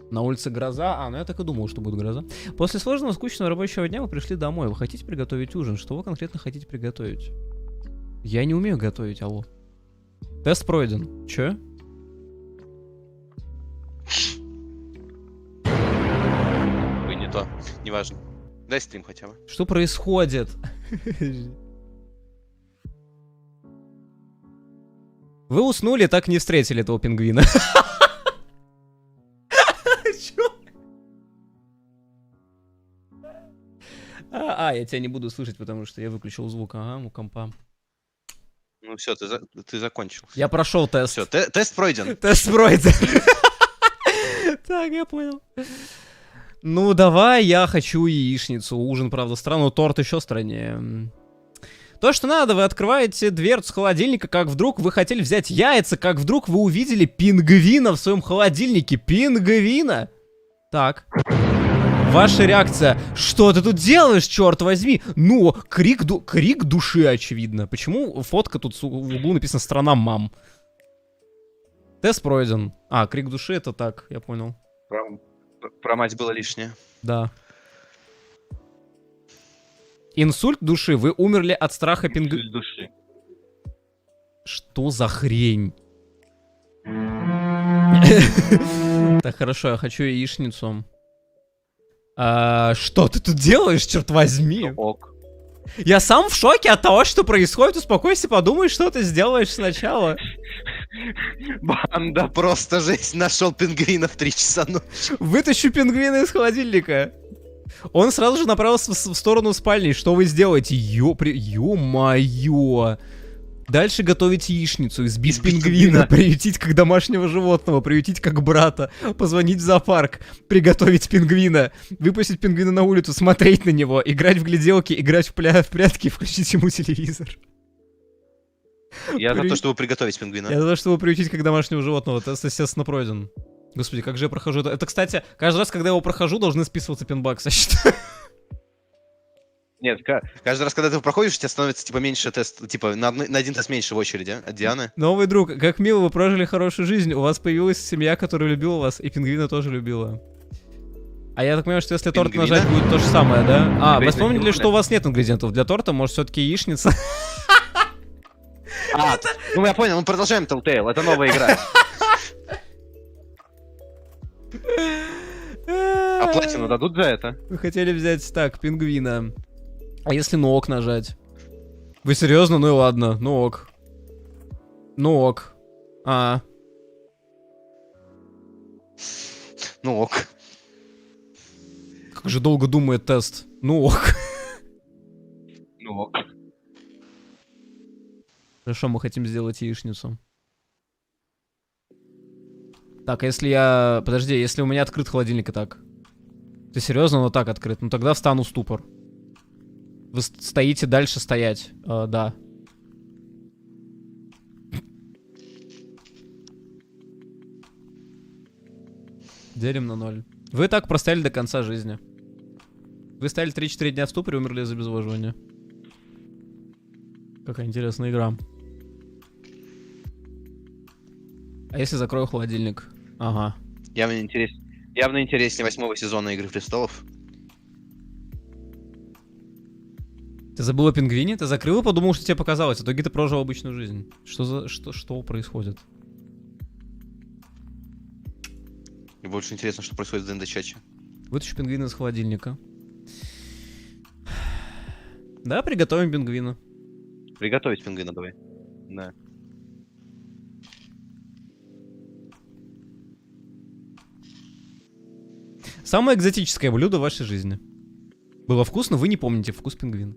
На улице гроза. Ну я так и думал, что будет гроза. После сложного, скучного рабочего дня вы пришли домой. Вы хотите приготовить ужин? Что вы конкретно хотите приготовить? Я не умею готовить, алло. Тест пройден. Чё? Ой, не то. Неважно. Дай стрим хотя бы. Что происходит? Вы уснули, так не встретили этого пингвина. Я тебя не буду слышать, потому что я выключил звук. Ага, у компа. Ну все, ты закончил. Я прошел тест. Все, тест пройден. Тест пройден. Так, я понял. Ну, давай, я хочу яичницу. Ужин, правда, странный, торт еще страннее. То, что надо, вы открываете дверцу холодильника, как вдруг вы хотели взять яйца, как вдруг вы увидели пингвина в своем холодильнике. Пингвина! Так. Ваша реакция. Что ты тут делаешь, черт возьми? Ну, крик души, очевидно. Почему фотка тут в углу написано «Страна мам»? Тест пройден. Крик души — это так, я понял. Про мать было лишнее. Да. Инсульт души. Вы умерли от страха пингвина. Инсульт души. Что за хрень? Так, хорошо, я хочу яичницу. Что ты тут делаешь, черт возьми? Ок. Я сам в шоке от того, что происходит. Успокойся, подумай, что ты сделаешь сначала. Банда, просто жесть. Нашел пингвина в 3 часа ночи. Вытащу пингвина из холодильника. Он сразу же направился в сторону спальни. Что вы сделаете? Ё-моё. Дальше готовить яичницу, избить пингвина, приютить как домашнего животного, приютить как брата, позвонить в зоопарк, приготовить пингвина, выпустить пингвина на улицу, смотреть на него, играть в гляделки, играть в прятки, включить ему телевизор. Я за то, чтобы приготовить пингвина. Я за то, чтобы приютить как домашнего животного. Тест, естественно, пройден. Господи, как же я прохожу это? Это, кстати, каждый раз, когда я его прохожу, должны списываться пинбаксы, я считаю. Нет, каждый раз, когда ты проходишь, у тебя становится, типа, меньше тест, типа, на один тест меньше в очереди, от Дианы. Новый друг, как мило, вы прожили хорошую жизнь, у вас появилась семья, которая любила вас, и пингвина тоже любила. А я так понимаю, что если торт нажать, будет то же самое, да? Вы вспомнили, что у вас нет ингредиентов для торта, может, все-таки яичница? Ну я понял, мы продолжаем Telltale, это новая игра. А платину дадут за это? Вы хотели взять так, пингвина. А если на ок нажать? Вы серьезно? Ну и ладно, ну ок. Ну ок. Ну ок. Как же долго думает тест. Ну ок. Ну ок. Хорошо, мы хотим сделать яичницу. Так, а если я... Подожди, если у меня открыт холодильник и так? Ты серьезно? Ну так открыт. Ну тогда встану в ступор. Вы стоите дальше стоять. Да. Делим на 0. Вы так простояли до конца жизни. Вы стояли 3-4 дня в ступоре и умерли из-за обезвоживания. Какая интересная игра. А если закрою холодильник? Ага. Явно интереснее 8-го сезона Игры Престолов. Ты забыл о пингвине? Ты закрыл и подумал, что тебе показалось. В итоге ты прожил обычную жизнь. Что происходит? Мне больше интересно, что происходит в ДНД-чате. Вытащу пингвина из холодильника. Да, приготовим пингвина. Приготовить пингвина давай. Да. Самое экзотическое блюдо в вашей жизни. Было вкусно, вы не помните вкус пингвина.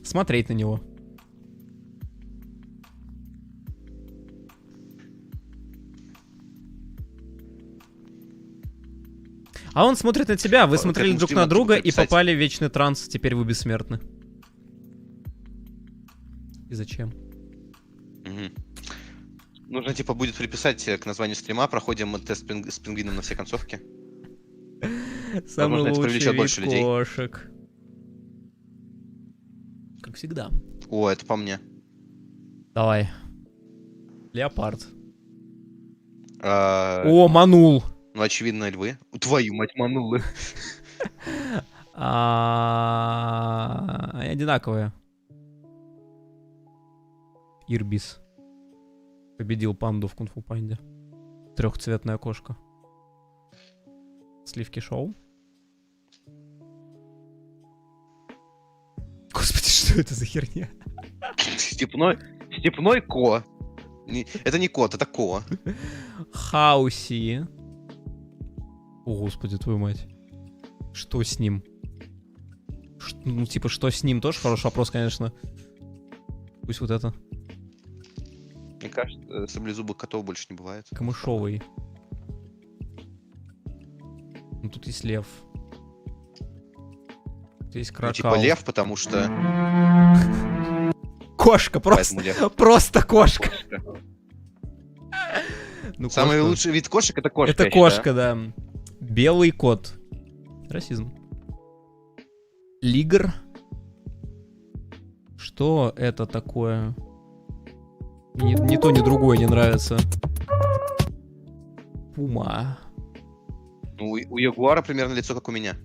Смотреть на него. А он смотрит на тебя, вы смотрели друг на друга и попали в вечный транс, теперь вы бессмертны. И зачем? Нужно, типа, будет приписать к названию стрима, проходим тест с пингвином на все концовки. Самый лучший вид кошек. Как всегда. О, это по мне. Давай. Леопард. О, манул. Ну, очевидно, львы. Твою мать, манулы. Они одинаковые. Ирбис. Победил панду в кунг-фу панде. Трехцветная кошка. Сливки шоу. Господи, что это за херня? Степной ко. Это не кот, это ко. Хауси. О, господи, твою мать. Что с ним? Ну, типа, что с ним? Тоже хороший вопрос, конечно. Пусть вот это. Мне кажется, саблезубых котов больше не бывает. Камышовый. Ну, тут есть лев. Тут есть крокал. Ну, типа лев, потому что... Кошка, просто кошка. Ну, самый лучший вид кошек — это кошка. Это кошка, да. Белый кот. Расизм. Лигр. Что это такое? Ни то, ни другое не нравится. Пума. Ну, у ягуара примерно лицо, как у меня.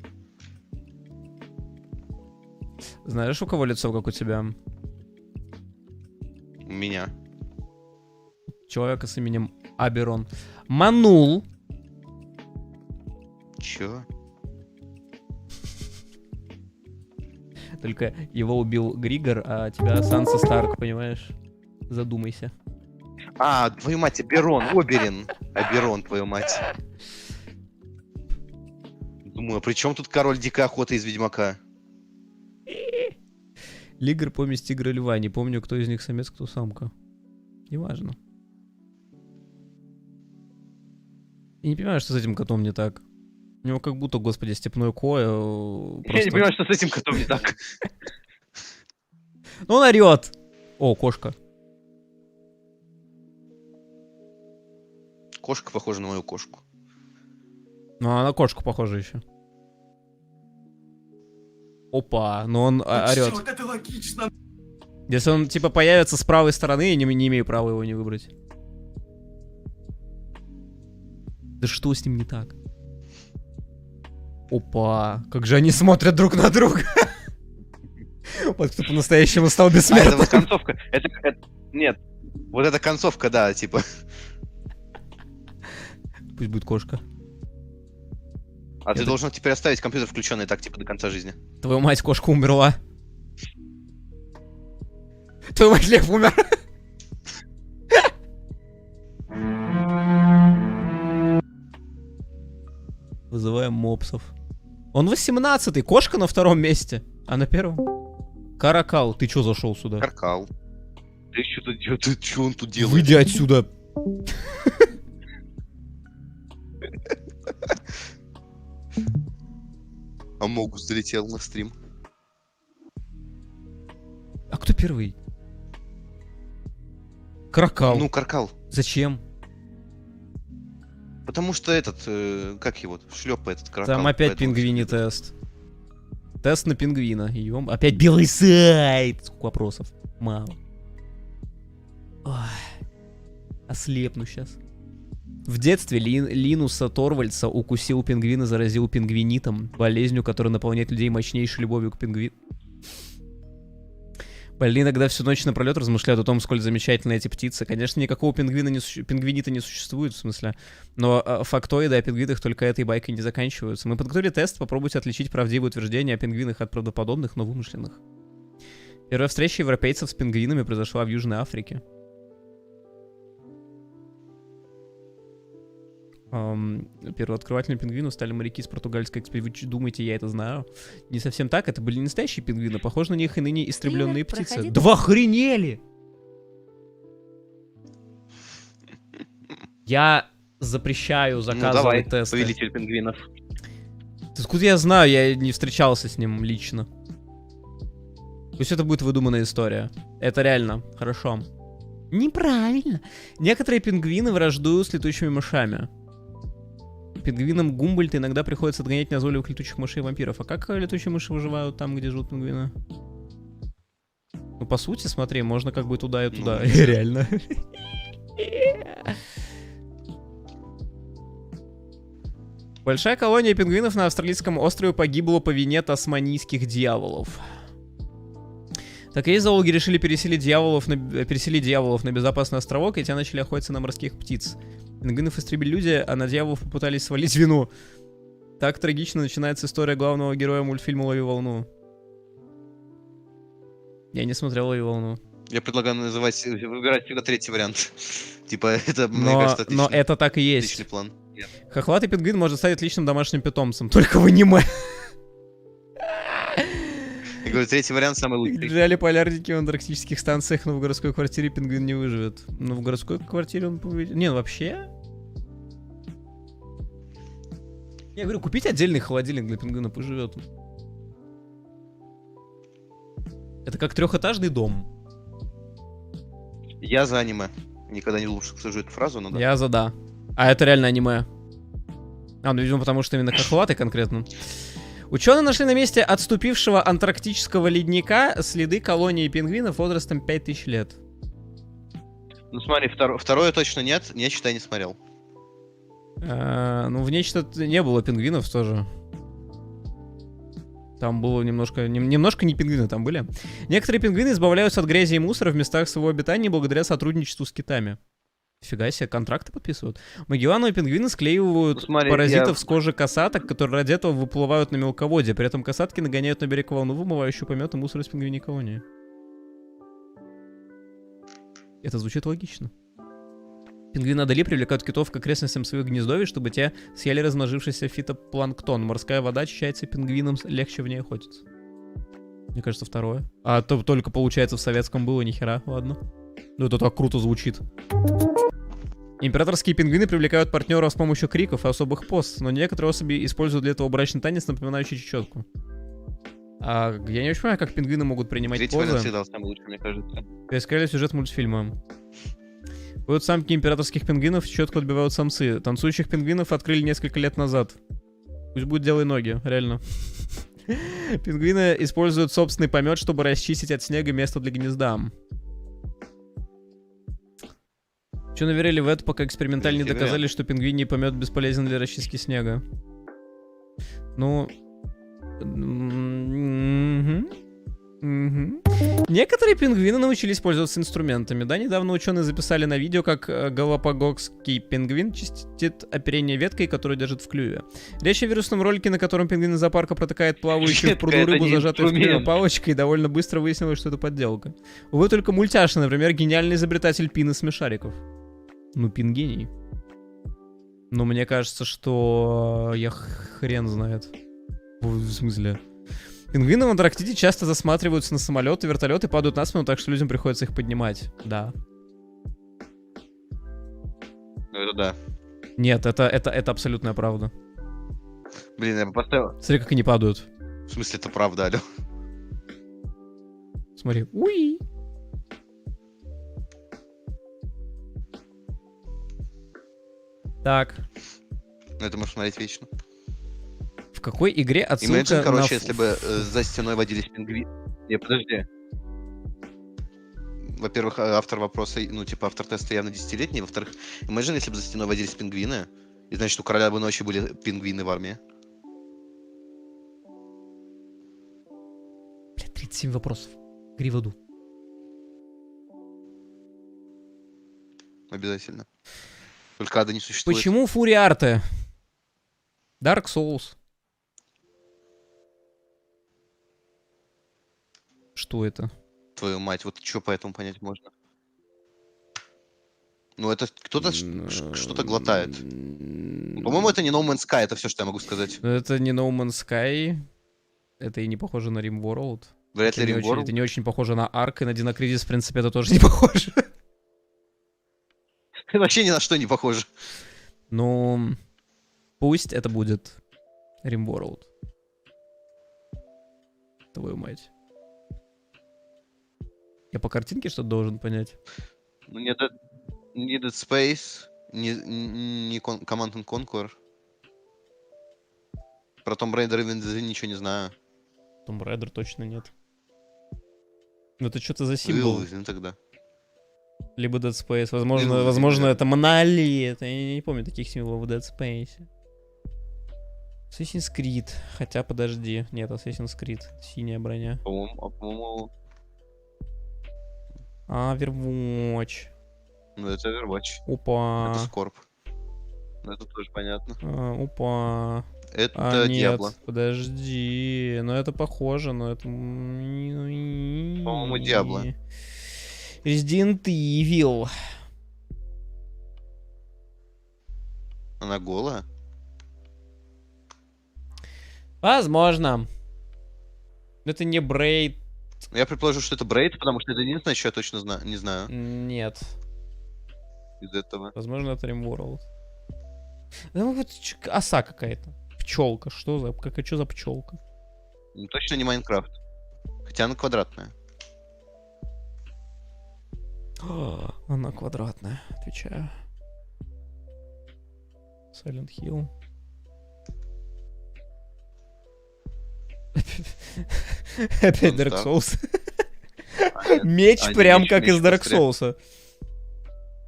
Знаешь, у кого лицо, как у тебя? У меня. Человека с именем Аберон. Манул. Чё? Только его убил Григор, а тебя Санса Старк, понимаешь? Задумайся. А, твою мать, Аберон, Оберин. Аберон, твою мать. Думаю, а при чем тут король дикой охоты из Ведьмака? Лигр, помесь тигра, льва. Не помню, кто из них самец, кто самка. Неважно. Я не понимаю, что с этим котом не так. У него как будто, господи, степной ко. Я не понимаю, что с этим котом не так. Ну он орет. О, кошка. Кошка похожа на мою кошку. Ну, она на кошку похожа еще. Опа, но он орет. Это логично. Если он, типа, появится с правой стороны, я не имею права его не выбрать. Да что с ним не так? Опа, как же они смотрят друг на друга. Вот кто по-настоящему стал бессмертным. Это вот концовка. Нет, вот эта концовка, да, типа. Пусть будет кошка. А ты должен теперь оставить компьютер включенный так, типа, до конца жизни. Твою мать, кошка умерла. Твою мать, лев умер. Вызываем мопсов. Он 18-й, кошка на втором месте. А на первом? Каракал, ты чё зашел сюда? Каракал. Ты что тут делаешь? Ты чё он тут делает? Выйди отсюда. А Могус залетел на стрим. А кто первый? Каракал. Ну, Каракал. Зачем? Потому что этот, как его, шлепа этот Каракал. Там опять пингвини тест. Тест на пингвина. Опять белый сайт. Сколько вопросов? Мало. Ой. Ослепну сейчас. В детстве Линуса Торвальдса укусил пингвин и заразил пингвинитом, болезнью, которая наполняет людей мощнейшей любовью к пингвину. Больные иногда всю ночь напролет размышляют о том, сколь замечательны эти птицы. Конечно, никакого пингвинита не существует, в смысле. Но фактоиды о пингвинах только этой байкой не заканчиваются. Мы подготовили тест, попробуйте отличить правдивые утверждения о пингвинах от правдоподобных, но вымышленных. Первая встреча европейцев с пингвинами произошла в Южной Африке. Первооткрывателями пингвинов стали моряки с португальской экспедиции. Вы думаете, я это знаю? Не совсем так, это были не настоящие пингвины. Похоже на них и ныне истребленные птицы. Да вы охренели! Я запрещаю заказывать тесты. Повелитель пингвинов. Откуда я знаю? Я не встречался с ним лично. Пусть это будет выдуманная история. Это реально. Хорошо. Неправильно. Некоторые пингвины враждуют с летучими мышами. Пингвинам Гумбольдта иногда приходится отгонять назойливых летучих мышей и вампиров. А как летучие мыши выживают там, где живут пингвины? Ну, по сути, смотри, можно как бы туда и туда. Реально. Большая колония пингвинов на австралийском острове погибла по вине тасманийских дьяволов. Так и зоологи решили переселить дьяволов на безопасный островок, и те начали охотиться на морских птиц. Пингвинов истребили люди, а на дьяволов попытались свалить вину. Так трагично начинается история главного героя мультфильма «Лови волну». Я не смотрел «Лови волну». Я предлагаю выбирать всегда третий вариант. Типа, это, мне кажется, отличный, но это так и есть. Отличный план. Хохлатый пингвин может стать отличным домашним питомцем, только в аниме. Я говорю, третий вариант самый лучший. Лежали полярники в антарктических станциях, но в городской квартире пингвин не выживет. Но в городской квартире он победит. Не, вообще? Я говорю, купите отдельный холодильник для пингвина, пусть живет. Это как трехэтажный дом. Я за аниме. Никогда не лучше скажу эту фразу, но да. Я за да. А это реально аниме. Ну, видимо, потому что именно хохлатый конкретно. Ученые нашли на месте отступившего антарктического ледника следы колонии пингвинов возрастом 5000 лет. Ну смотри, второе точно нет, я, считай, не смотрел. Ну в нечто не было пингвинов тоже. Там было немножко не пингвины там были. Некоторые пингвины избавляются от грязи и мусора в местах своего обитания благодаря сотрудничеству с китами. Фига себе, контракты подписывают. Магеллановые пингвины склеивают паразитов с кожи касаток, которые ради этого выплывают на мелководье. При этом касатки нагоняют на берег волну, вымывающую помет и мусор из пингвиней колонии. Это звучит логично. Пингвины Адели привлекают китов к окрестностям своих гнездовий, чтобы те съели размножившийся фитопланктон. Морская вода очищается, пингвинам легче в ней охотиться. Мне кажется, второе. А то только, получается, в советском было, нихера, ладно. Ну это так круто звучит. Императорские пингвины привлекают партнеров с помощью криков и особых поз, но некоторые особи используют для этого брачный танец, напоминающий чечетку. Я не очень понимаю, как пингвины могут принимать позы. Третий вариант всегда самый лучший, мне кажется. Перескали сюжет мультфильма. Вот самки императорских пингвинов чечетку отбивают самцы. Танцующих пингвинов открыли несколько лет назад. Пусть будет делай ноги, реально. Пингвины используют собственный помет, чтобы расчистить от снега место для гнезда. Че наверили в это, пока экспериментально не доказали, что пингвиний помет бесполезен для расчистки снега? Ну... Некоторые пингвины научились пользоваться инструментами. Да, недавно ученые записали на видео, как галапагосский пингвин чистит оперение веткой, которую держит в клюве. Речь о вирусном ролике, на котором пингвин из зоопарка протыкает плавающую в пруду рыбу, зажатую в клюве палочкой, и довольно быстро выяснилось, что это подделка. Увы, только мультяши, например, гениальный изобретатель пин из смешариков. Ну, пин гений. Но мне кажется, что я хрен знает. В смысле... Пингвины в Антарктиде часто засматриваются на самолеты, вертолеты, падают на спину, так что людям приходится их поднимать. Да. Ну это да. Нет, это абсолютная правда. Блин, я бы поставил... Смотри, как они падают. В смысле, это правда, алё? Смотри. Уи! Так. Ну это можно смотреть вечно. В какой игре отсылка Imagine, короче, на... если бы за стеной водились пингвины... Не, подожди. Во-первых, автор вопроса, ну, типа, автор теста явно 10-летний. Во-вторых, Imagine, если бы за стеной водились пингвины, и значит, у Короля бы ночи были пингвины в армии. Блядь, 37 вопросов. Гри в аду. Обязательно. Только ада не существует. Почему фури-арты? Dark Souls. Что это? Твою мать, вот что по этому понять можно? Ну, это кто-то что-то глотает. Ну, по-моему, это не No Man's Sky, это все, что я могу сказать. Это не No Man's Sky. Это и не похоже на RimWorld. Вряд ли RimWorld. Это не очень похоже на Ark, и на Dino Crisis, в принципе, это тоже не похоже. Вообще ни на что не похоже. Ну, пусть это будет RimWorld. Твою мать. Я по картинке что-то должен понять. Ну, не Dead Space, не Command and Conquer. Про Tomb Raider ничего не знаю. Tomb Raider точно нет. Ну это что-то за символ. Ну тогда. Либо Dead Space. Возможно, это монолит. Я не помню таких символов в Dead Space. Assassin's Creed. Хотя, подожди. Нет, Assassin's Creed. Синяя броня. По-моему... Overwatch. Ну, это Overwatch. Опа. Это Скорб. Ну, это тоже понятно. Опа. Это Диабло. Нет, подожди. Но это похоже, но это... По-моему, Диабло. Resident Evil. Она голая? Возможно. Это не Брейд. Я предположу, что это Брейд, потому что это единственное, что я точно не знаю. Нет. Из этого. Возможно, это RimWorld. Ну, вот оса какая-то. Пчелка. Что за пчелка? Ну, точно не Майнкрафт. Хотя она квадратная. Она квадратная, отвечаю. Silent Hill. Опять Dark Souls. Меч прям как из Dark Souls.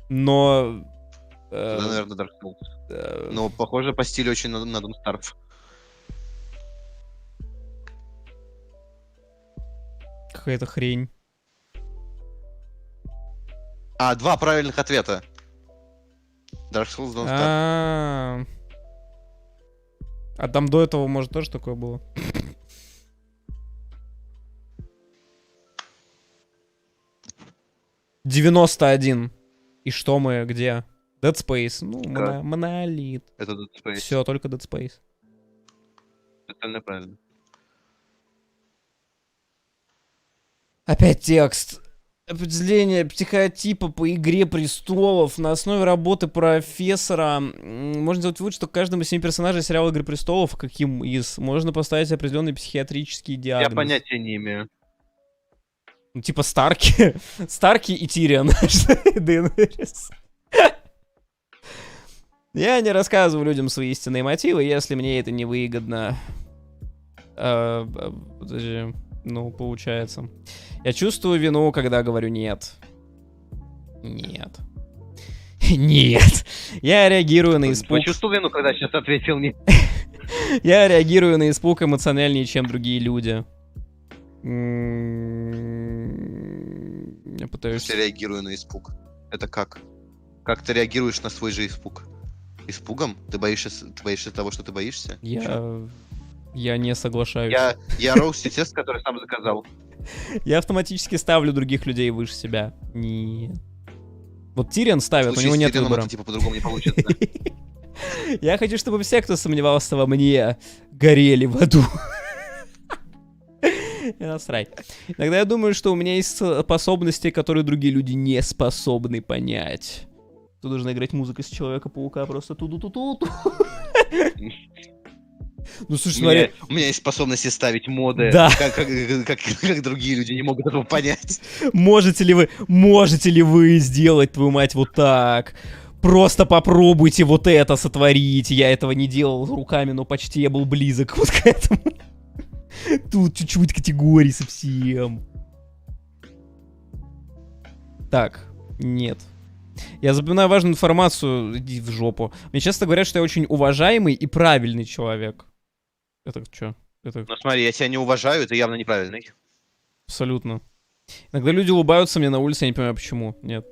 Но... Это, наверное, Dark Souls. Но похоже по стилю очень на Don't Starve. Какая-то хрень. Два правильных ответа. Dark Souls, Don't Starve. А там до этого, может, тоже такое было? $91. И что мы, где? Dead Space. Ну, монолит. Это Dead Space. Все, только Dead Space. Это правильно. Опять текст. Определение психотипа по Игре Престолов на основе работы профессора. Можно сделать вывод, что каждому из 7 персонажей сериала Игры Престолов, каким из, можно поставить определенные психиатрические диагнозы. Я понятия не имею. Ну, типа Старки. Старки и Тирион. Я не рассказываю людям свои истинные мотивы, если мне это не выгодно. Подожди. Ну, получается. Я чувствую вину, когда говорю нет. Нет. Нет. Я реагирую на испуг. Почувствовал вину, когда сейчас ответил нет? Я реагирую на испуг эмоциональнее, чем другие люди. Я пытаюсь... Я реагирую на испуг. Это как? Как ты реагируешь на свой же испуг? Испугом? Ты боишься того, что ты боишься? Я не соглашаюсь. Я роусти тест, который сам заказал. Я автоматически ставлю других людей выше себя. Нет. Вот Тирион ставит, у него нет выбора. Это, типа, по-другому не получится. Я хочу, чтобы все, кто сомневался во мне, горели в аду. Насрать. Иногда я думаю, что у меня есть способности, которые другие люди не способны понять. Тут должна играть музыка с Человека-паука, просто ту-ду-ту-ту-ту. Ну, слушай, смотри. У меня есть способности ставить моды, да. как другие люди не могут этого понять. Можете ли вы сделать, твою мать, вот так? Просто попробуйте вот это сотворить. Я этого не делал руками, но почти я был близок вот к этому. Тут чуть-чуть категорий совсем. Так, нет. Я запоминаю важную информацию. Иди в жопу. Мне часто говорят, что я очень уважаемый и правильный человек. Это что? Это... Ну смотри, я тебя не уважаю, ты явно неправильный. Абсолютно. Иногда люди улыбаются мне на улице, я не понимаю, почему. Нет.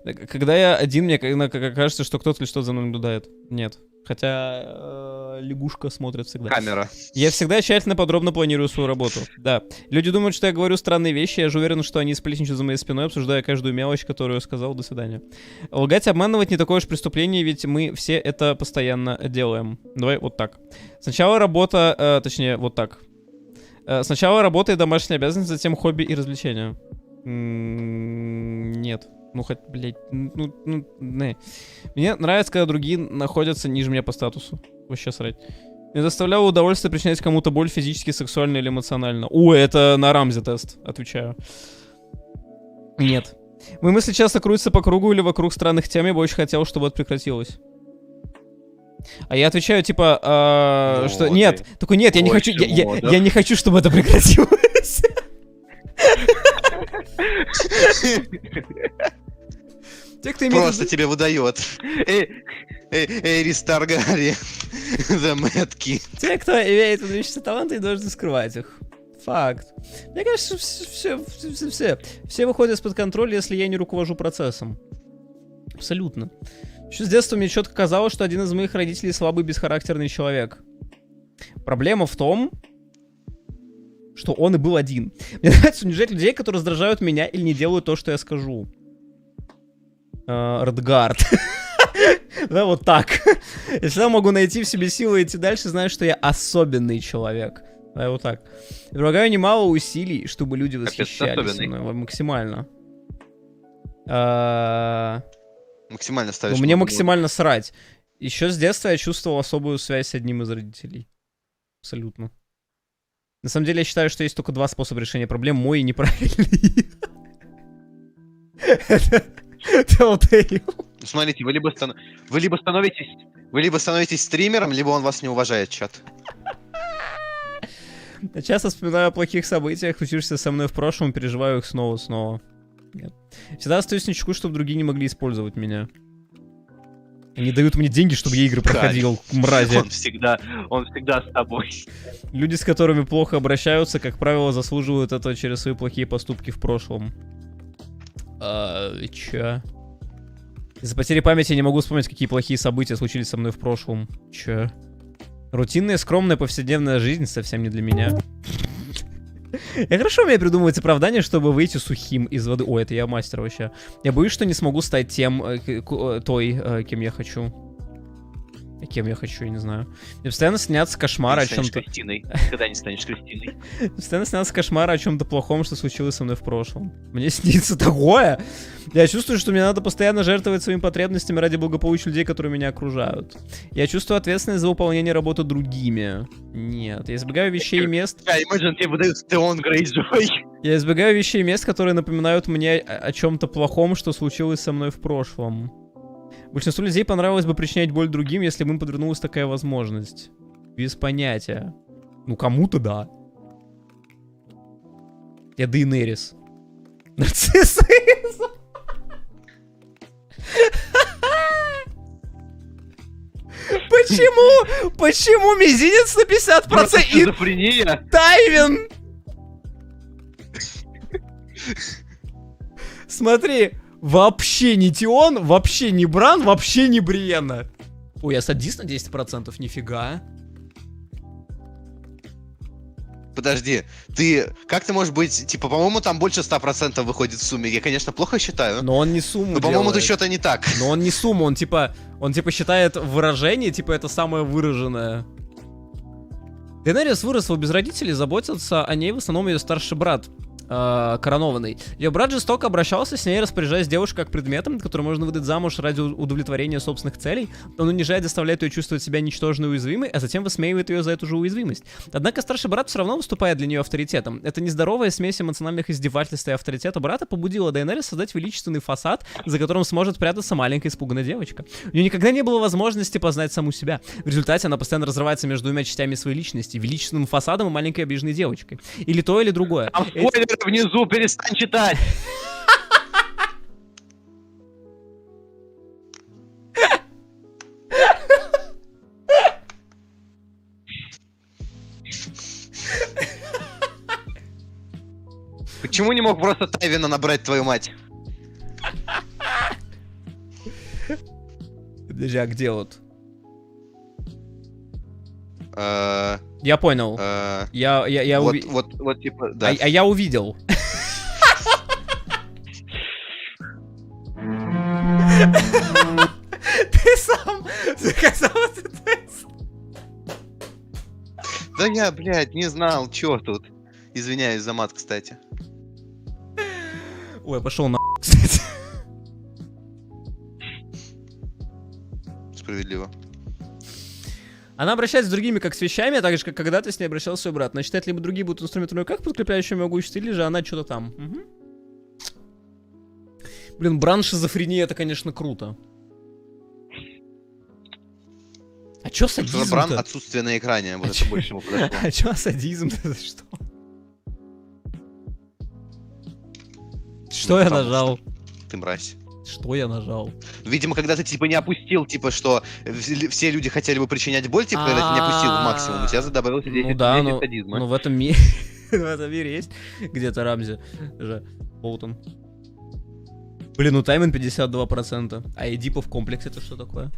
Когда я один, мне кажется, что кто-то или что-то за мной наблюдает. Нет. Хотя лягушка смотрит всегда. Камера. Я всегда тщательно, подробно планирую свою работу. Да. Люди думают, что я говорю странные вещи, я же уверен, что они сплетничают за моей спиной, обсуждая каждую мелочь, которую я сказал. До свидания. Лгать, обманывать не такое уж преступление, ведь мы все это постоянно делаем. Давай вот так. Сначала работа, точнее, вот так. Сначала работа и домашняя обязанность, затем хобби и развлечения. Нет. Ну, хоть, блядь, не. Мне нравится, когда другие находятся ниже меня по статусу. Вообще срать. Мне доставляло удовольствие причинять кому-то боль физически, сексуально или эмоционально. Это на Рамзе тест, отвечаю. Нет. Мои мысли часто крутятся по кругу или вокруг странных тем, я бы очень хотел, чтобы это прекратилось. А я отвечаю, типа, что нет. Только нет, я не хочу, я не хочу, чтобы это прекратилось. Те, кто просто тебе выдает. Эрис Таргари. Заметки. Те, кто имеет выдающиеся таланты, и должны скрывать их. Факт. Мне кажется, все выходят из-под контроля, если я не руковожу процессом. Абсолютно. Еще с детства мне четко казалось, что один из моих родителей слабый, бесхарактерный человек. Проблема в том, что он и был один. Мне нравится унижать людей, которые раздражают меня или не делают то, что я скажу. Радгард. Да, вот так. Я всегда могу найти в себе силы и идти дальше, зная, что я особенный человек. Да, вот так. Я прилагаю немало усилий, чтобы люди восхищались мной. Максимально. Максимально ставишь. Мне максимально срать. Еще с детства я чувствовал особую связь с одним из родителей. Абсолютно. На самом деле я считаю, что есть только два способа решения проблем. Мой и неправильный. Telltale. Смотрите, вы либо становитесь стримером, либо он вас не уважает, чат. Я часто вспоминаю о плохих событиях, случившихся со мной в прошлом, переживаю их снова. Нет. Всегда остаюсь на чеку, чтобы другие не могли использовать меня. Они дают мне деньги, чтобы я игры проходил, мрази. Он всегда с тобой. Люди, с которыми плохо обращаются, как правило, заслуживают этого через свои плохие поступки в прошлом. Чё? Из-за потери памяти я не могу вспомнить, какие плохие события случились со мной в прошлом. Чё? Рутинная, скромная повседневная жизнь совсем не для меня. Я хорошо умею придумывать оправдания, чтобы выйти сухим из воды. Ой, это я мастер вообще. Я боюсь, что не смогу стать тем, кем я хочу. Кем я хочу, я не знаю. Мне постоянно снятся кошмары о чем-то... Когда не станешь Кристиной. Постоянно снятся кошмары о чем-то плохом, что случилось со мной в прошлом. Мне снится такое. Я чувствую, что мне надо постоянно жертвовать своими потребностями ради благополучия людей, которые меня окружают. Я чувствую ответственность за выполнение работы другими. Нет, я избегаю вещей и мест... тебе выдают Теон Грейджой. Я избегаю вещей и мест, которые напоминают мне о чем-то плохом, что случилось со мной в прошлом. Большинству людей понравилось бы причинять боль другим, если бы им подвернулась такая возможность. Без понятия. Ну, кому-то да. Я Дейенерис. Нарцисса. Почему? Почему мизинец на 50% и Шизофрения. Тайвин? Смотри, вообще не Тион, вообще не Бран, вообще не Бриенна. Ой, я садист на 10%, нифига. Подожди, как ты можешь быть, типа, по-моему, там больше 100% выходит в сумме. Я, конечно, плохо считаю. Но он не сумму Но, по-моему, делает. тут что-то не так. Но он не сумму, он типа считает выражение, типа, это самое выраженное. Дейенерис выросла без родителей, заботился о ней в основном ее старший брат. Коронованный. Ее брат жестоко обращался с ней, распоряжаясь девушкой как предметом, который можно выдать замуж ради удовлетворения собственных целей. Он унижает, заставляет ее чувствовать себя ничтожной и уязвимой, а затем высмеивает ее за эту же уязвимость. Однако старший брат все равно выступает для нее авторитетом. Эта нездоровая смесь эмоциональных издевательств и авторитета брата побудила Дейенерис создать величественный фасад, за которым сможет прятаться маленькая испуганная девочка. У нее никогда не было возможности познать саму себя. В результате она постоянно разрывается между двумя частями своей личности: величественным фасадом и маленькой обиженной девочкой. Или то, или другое. Внизу, перестань читать. Почему не мог просто Тайвина набрать, твою мать? Подожди, а где вот? Я понял. Вот, типа, да. А я увидел. Ты сам заказал этот тест. Да я, блядь, не знал, чё тут. Извиняюсь за мат, кстати. Ой, пошел на, кстати. Справедливо. Она обращается с другими как с вещами, а так же, как когда-то с ней обращался свой брат. Она считает, либо другие будут инструментами как подкрепляющие могущество, или же она что-то там. Угу. Блин, Бран шизофрения, это, конечно, круто. А чё садизм-то? Бран отсутствие на экране, вот это больше ему подошло. А чё садизм-то? Что? Что я нажал? Ты мразь. Что я нажал? Видимо, когда ты, типа, не опустил, типа, что все люди хотели бы причинять боль, типа, когда ты не опустил максимум, у тебя добавился 10 садизма. Ну, в этом мире... в этом мире есть где-то Рамзи же. Болтон. Блин, ну Таймен 52%. А Эдипов комплекс это что такое?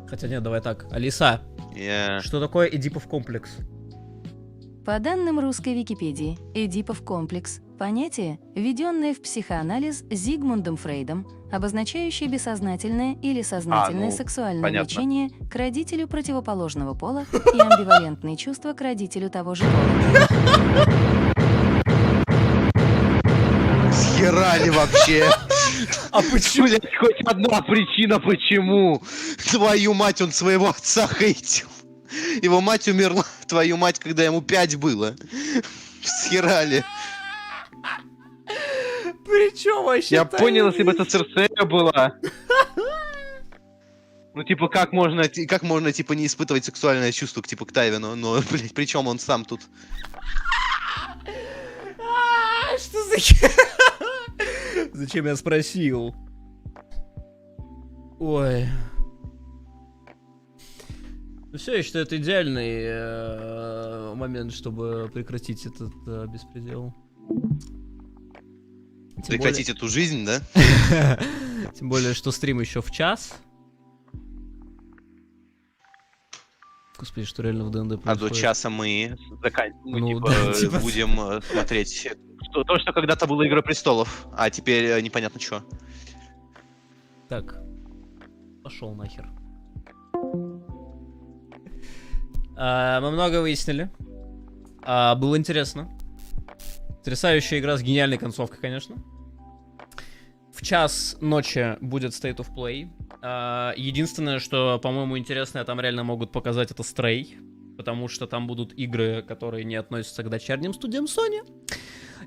Хотя нет, давай так. Алиса, что такое Эдипов комплекс? По данным русской Википедии, Эдипов комплекс – понятие, введенное в психоанализ Зигмундом Фрейдом, обозначающее бессознательное или сознательное сексуальное влечение к родителю противоположного пола и амбивалентные чувства к родителю того же пола. Схерали вообще. А почему? Блять, хоть одна причина, почему? Твою мать, он своего отца хейтил. Его мать умерла, твою мать, когда ему 5 было. Схерали. Причем вообще? Я понял, если бы это Церсея была. Ну, типа, как можно, типа, не испытывать сексуальное чувство, типа, к Тайвину? Но, блядь, причем он сам тут. Что за... Зачем я спросил? Ой. Ну все, я считаю, это идеальный момент, чтобы прекратить этот беспредел. Прекратить эту жизнь, да? Тем более, что стрим еще в час. Господи, что реально в ДНД происходит? А до часа мы типа... будем смотреть то, что когда-то было Игра Престолов, а теперь непонятно что. Так, пошел нахер. Мы много выяснили. Было интересно. Потрясающая игра с гениальной концовкой, конечно. В час ночи будет State of Play. Единственное, что, по-моему, интересное, там реально могут показать, это Stray. Потому что там будут игры, которые не относятся к дочерним студиям Sony.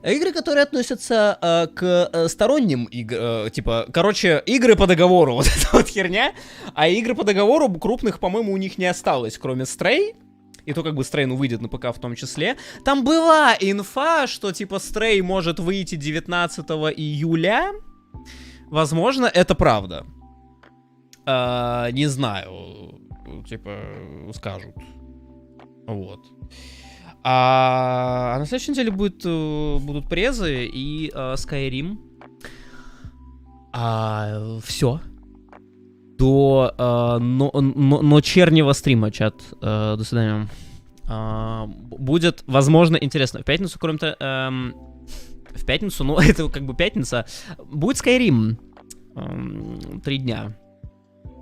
Игры, которые относятся к сторонним играм, типа, короче, игры по договору, вот эта вот херня, а игры по договору крупных, по-моему, у них не осталось, кроме Stray, и то как бы Stray, ну, выйдет на ПК в том числе. Там была инфа, что, типа, Stray может выйти 19 июля, возможно, это правда. Не знаю, типа, скажут, вот. А на следующей неделе будут презы и Skyrim. Все. До ночернего стрима, чат. До свидания. Будет, возможно, интересно. В пятницу, кроме-то... в пятницу, ну, это как бы пятница. Будет Skyrim. 3 дня.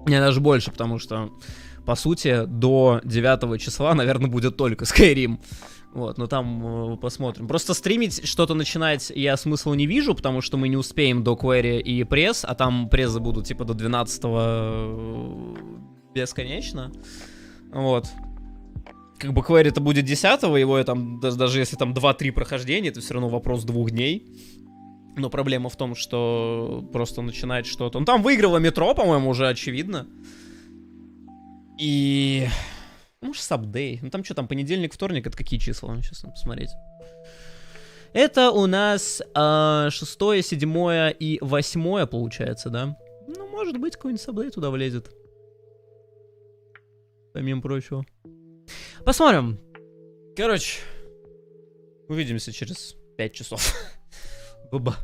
Не, даже больше, потому что... По сути, до 9 числа, наверное, будет только Skyrim. Вот, но там посмотрим. Просто стримить, что-то начинать я смысла не вижу, потому что мы не успеем до Query и пресс, а там презы будут типа до 12-го бесконечно. Вот. Как бы Query-то будет 10-го, его я там, даже если там 2-3 прохождения, это все равно вопрос 2 дней. Но проблема в том, что просто начинать что-то... Ну там выиграло метро, по-моему, уже очевидно. И... Может, сабдей. Ну там что, там понедельник, вторник, это какие числа? Сейчас надо посмотреть. Это у нас 6, 7 и 8 получается, да? Ну, может быть, какой-нибудь сабдей туда влезет. Помимо прочего. Посмотрим. Короче, увидимся через 5 часов. Буба.